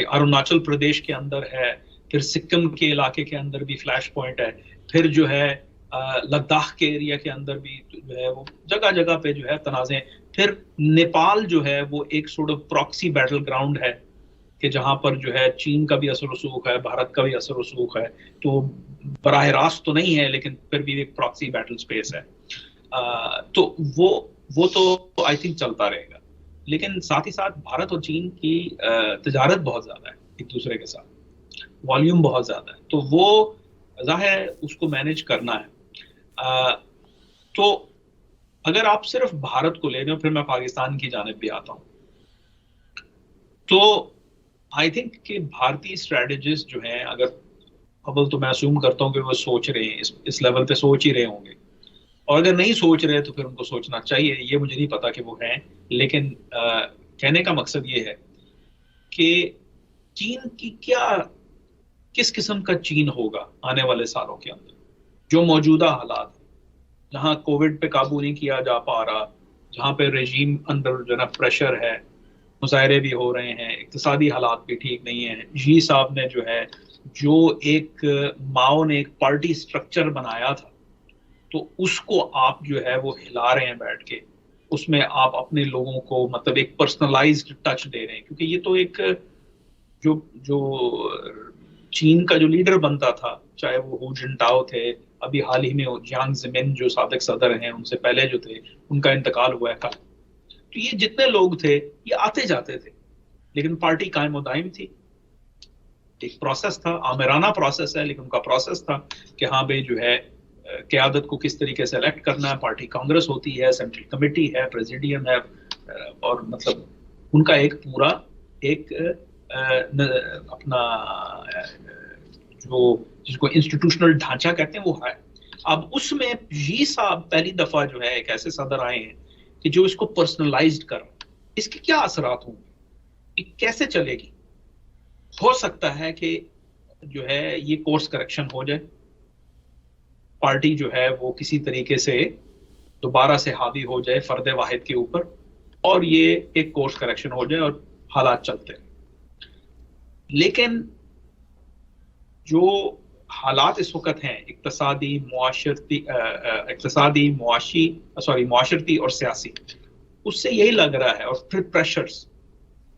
अरुणाचल प्रदेश के अंदर है, फिर सिक्किम के इलाके के अंदर भी फ्लैश पॉइंट है, फिर जो है लद्दाख के एरिया के अंदर भी जो है वो जगह जगह पे जो है तनाज़े, फिर नेपाल जो है वो एक sort of proxy battle ground है कि जहां पर जो है चीन का भी असर रसूख है, भारत का भी असर रसूख है, तो बराह रास्त तो नहीं है लेकिन फिर भी एक प्रॉक्सी बैटल स्पेस है। तो वो तो आई थिंक चलता रहेगा। लेकिन साथ ही साथ भारत और चीन की तजारत बहुत ज्यादा है एक दूसरे के साथ, वॉल्यूम बहुत ज्यादा है, तो वो ज़ाहिर उसको मैनेज करना है। तो अगर आप सिर्फ भारत को ले रहे हो, फिर मैं पाकिस्तान की जानिब भी आता हूं, तो आई थिंक कि भारतीय स्ट्रेटजिस्ट जो हैं, अगर अव्वल तो मैं असूम करता हूं कि वो सोच रहे हैं, इस लेवल पे सोच ही रहे होंगे, और अगर नहीं सोच रहे तो फिर उनको सोचना चाहिए। ये मुझे नहीं पता कि वो हैं, लेकिन कहने का मकसद ये है कि चीन की किस किस्म का चीन होगा आने वाले सालों के अंदर। जो मौजूदा हालात, जहां कोविड पे काबू नहीं किया जा पा रहा, जहाँ पे रेजीम अंडर जो ना प्रेशर है, मुजाहरे भी हो रहे हैं, इक्तिसादी हालात भी ठीक नहीं है। जी साहब ने जो एक माओ ने एक पार्टी स्ट्रक्चर बनाया था, तो उसको आप जो है वो हिला रहे हैं बैठ के, उसमें आप अपने लोगों को मतलब एक पर्सनलाइज्ड टच दे रहे हैं। क्योंकि ये तो एक जो जो चीन का जो लीडर बनता था, चाहे वो हू जिनटाओ थे, अभी हाल ही में जियांग ज़ेमिन जो साबिक सदर हैं, उनसे पहले जो थे उनका इंतकाल हुआ है कल। तो ये जितने लोग थे ये आते जाते थे, लेकिन पार्टी कायम दायम थी। एक प्रोसेस था, आमिराना प्रोसेस है, लेकिन उनका प्रोसेस था कि हाँ भाई जो है क़यादत को किस तरीके से इलेक्ट करना है। पार्टी कांग्रेस होती है, सेंट्रल कमेटी है, प्रेसिडियम है, और मतलब उनका एक पूरा एक अपना जो जिसको इंस्टीट्यूशनल ढांचा कहते हैं वो है। अब उसमें जी साहब पहली दफा जो है एक ऐसे सदर आए हैं कि जो इसको पर्सनलाइज्ड कर, इसके क्या असरात होंगे, ये कैसे चलेगी। हो सकता है कि जो है ये कोर्स करेक्शन हो जाए, पार्टी जो है वो किसी तरीके से दोबारा से हावी हो जाए फर्द वाहिद के ऊपर, और ये एक कोर्स करेक्शन हो जाए और हालात चलते हैं। लेकिन जो हालात इस वक्त हैं इक्तिसादी, मुआशरती और सियासी, उससे यही लग रहा है। और फिर प्रेशर्स,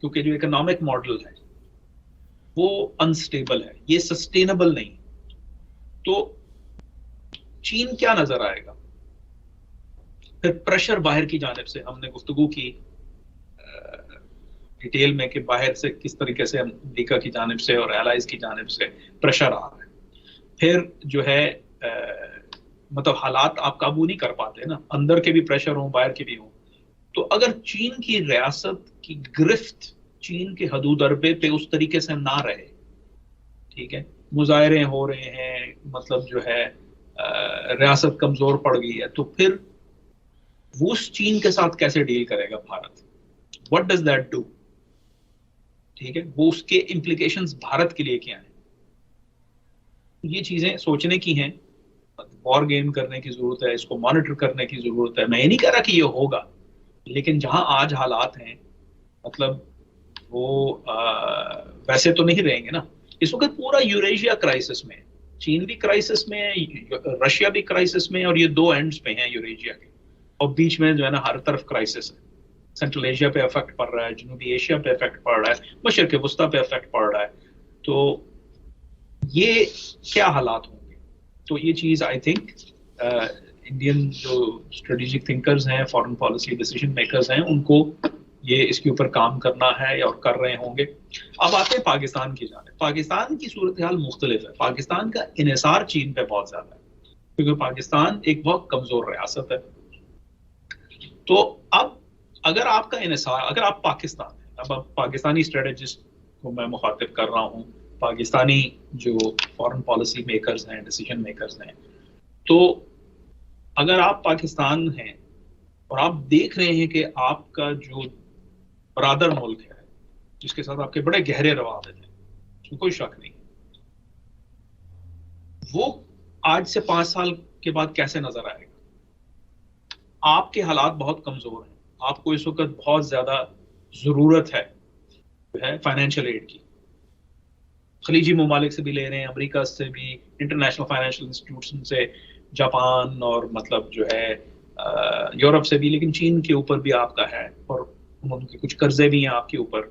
क्योंकि जो इकोनॉमिक मॉडल है वो अनस्टेबल है, ये सस्टेनेबल नहीं। तो चीन क्या नजर आएगा, फिर प्रेशर बाहर की जानिब से, हमने गुफ्तगू की डिटेल में कि बाहर से किस तरीके से अमेरिका की जानिब से और एलाइज की जानिब से प्रेशर आ रहा है। फिर जो है मतलब हालात आप काबू नहीं कर पाते ना, अंदर के भी प्रेशर हो, बाहर के भी हो। तो अगर चीन की रियासत की गिरफ्त चीन के हदूद अरबे पे उस तरीके से ना रहे, ठीक है, मुजाहरे हो रहे हैं, मतलब जो है रियासत कमजोर पड़ गई है, तो फिर वो उस चीन के साथ कैसे डील करेगा Bharat, what does that do, ठीक है, वो उसके इम्प्लीकेशंस भारत के लिए क्या हैं। ये चीजें सोचने की हैं, वॉर गेम करने की जरूरत है, इसको मॉनिटर करने की जरूरत है। मैं ये नहीं कह रहा कि ये होगा, लेकिन जहां आज हालात हैं मतलब वो वैसे तो नहीं रहेंगे ना। इस वक्त पूरा यूरेशिया क्राइसिस में है, चीन भी क्राइसिस में है, रशिया भी क्राइसिस में है, और ये दो एंड्स पे हैं यूरेशिया के, और बीच में जो है ना हर तरफ क्राइसिस है। सेंट्रल एशिया पे इफेक्ट पड़ रहा है, जनूबी एशिया पे इफेक्ट पड़ रहा है, मशरिक वस्ता पे इफेक्ट पड़ रहा है। तो ये क्या हालात होंगे। तो ये चीज आई थिंक इंडियन जो स्ट्रेटेजिक थिंकर्स हैं, फॉरेन पॉलिसी डिसीजन मेकर्स हैं, उनको ये इसके ऊपर काम करना है और कर रहे होंगे। अब आते हैं पाकिस्तान की जानिब। पाकिस्तान की सूरत हाल मुख्तलिफ है। पाकिस्तान का इन्हिसार चीन पे बहुत ज्यादा है, क्योंकि पाकिस्तान एक बहुत कमजोर रियासत है। तो अब अगर आपका इन्हिसार, अगर आप पाकिस्तान है, अब पाकिस्तानी स्ट्रेटेजिस्ट को मैं मुखातिब कर रहा हूँ, पाकिस्तानी जो फॉरेन पॉलिसी मेकर्स हैं, डिसीजन मेकर्स हैं, तो अगर आप पाकिस्तान हैं और आप देख रहे हैं कि आपका जो बरादर मुल्क है, जिसके साथ आपके बड़े गहरे रवाबित हैं, उसमें कोई शक नहीं, वो आज से 5 साल के बाद कैसे नजर आएगा। आपके हालात बहुत कमजोर हैं, आपको इस वक्त बहुत ज्यादा जरूरत है फाइनेंशियल एड की। खलीजी ममालिक से भी ले रहे हैं, अमेरिका से भी, इंटरनेशनल फाइनेंशियल इंस्टीट्यूशन से, जापान और मतलब जो है यूरोप से भी, लेकिन चीन के ऊपर भी आपका है और उनके कुछ कर्जे भी हैं आपके ऊपर।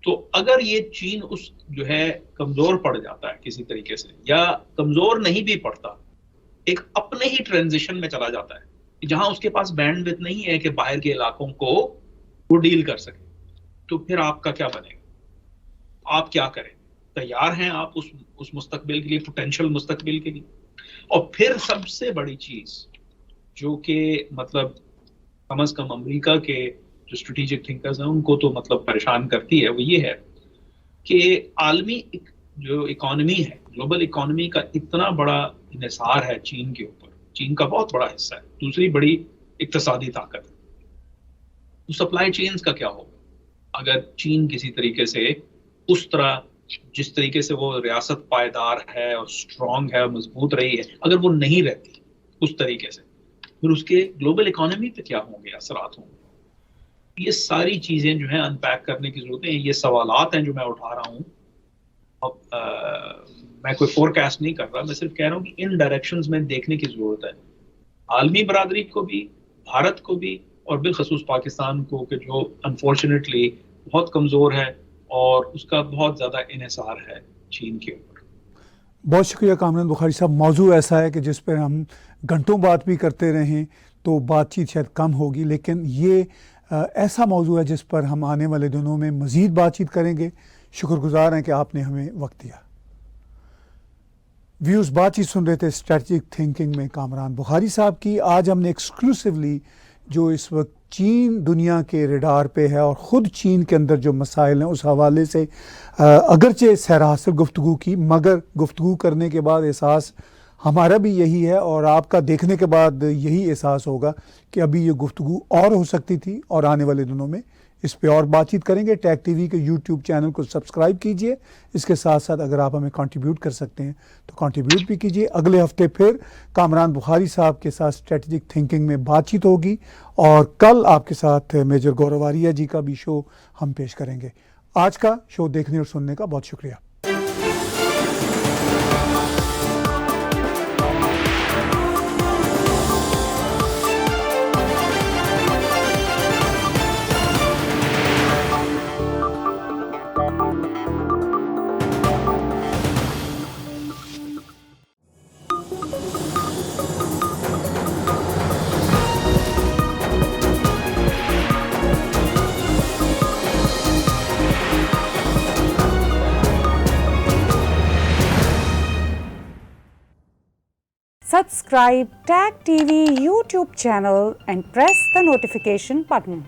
तो अगर ये चीन उस जो है कमजोर पड़ जाता है किसी तरीके से, या कमजोर नहीं भी पड़ता, एक अपने ही ट्रांजिशन में चला जाता है जहां उसके पास बैंडविड्थ नहीं है कि बाहर के इलाकों को वो डील कर सके, तो फिर आपका क्या बनेगा, आप क्या करें। तैयार हैं आप उस मुस्तकबिल के लिए, पोटेंशियल मुस्तकबिल के लिए। और फिर सबसे बड़ी चीज जो कि मतलब कम अज कम अमेरिका के जो स्ट्रेटेजिक थिंकर्स हैं उनको तो मतलब परेशान करती है, वो ये है कि आलमी जो इकोनॉमी है, ग्लोबल इकोनॉमी का इतना बड़ा इन्हिसार है चीन के ऊपर, चीन का बहुत बड़ा हिस्सा है, दूसरी बड़ी इक्तिसादी ताकत है। तो सप्लाई चेन्स का क्या होगा अगर चीन किसी तरीके से उस तरह, जिस तरीके से वो रियासत पायदार है और स्ट्रॉन्ग है, मजबूत रही है, अगर वो नहीं रहती उस तरीके से, फिर उसके ग्लोबल इकोनॉमी पे क्या होंगे, असरात होंगे। ये सारी चीज़ें जो है अनपैक करने की ज़रूरत है। ये सवालात हैं जो मैं उठा रहा हूँ। अब मैं कोई फोरकास्ट नहीं कर रहा, मैं सिर्फ कह रहा हूँ कि इन डायरेक्शंस में देखने की ज़रूरत है, आलमी बरादरी को भी, भारत को भी, और बिलखसूस पाकिस्तान को, कि जो अनफॉर्चुनेटली बहुत कमज़ोर है और उसका बहुत ज़्यादा इन्हिसार है चीन के ऊपर। बहुत शुक्रिया कामरान बुखारी साहब। मौजू ऐसा है कि जिस पर हम घंटों बात भी करते रहें तो बातचीत शायद कम होगी, लेकिन ये ऐसा मौजू है जिस पर हम आने वाले दिनों में मज़ीद बातचीत करेंगे। शुक्रगुजार हैं कि आपने हमें वक्त दिया। व्यूज़ बातचीत सुन रहे थे स्ट्रेटजिक थिंकिंग में कामरान बुखारी साहब की। आज हमने एक्सक्लूसिवली जो इस वक्त चीन दुनिया के रडार पे है और ख़ुद चीन के अंदर जो मसाइल हैं उस हवाले से अगरचे सैर-हासिल गुफ्तगू की, मगर गुफ्तगू करने के बाद एहसास हमारा भी यही है और आपका देखने के बाद यही एहसास होगा कि अभी ये गुफ्तगू और हो सकती थी और आने वाले दिनों में इस पे और बातचीत करेंगे। टैग टीवी के यूट्यूब चैनल को सब्सक्राइब कीजिए। इसके साथ साथ अगर आप हमें कंट्रीब्यूट कर सकते हैं तो कंट्रीब्यूट भी कीजिए। अगले हफ्ते फिर कामरान बुखारी साहब के साथ स्ट्रेटजिक थिंकिंग में बातचीत होगी और कल आपके साथ मेजर गौरव आरिया जी का भी शो हम पेश करेंगे। आज का शो देखने और सुनने का बहुत शुक्रिया। Subscribe Tag TV YouTube channel and press the notification button.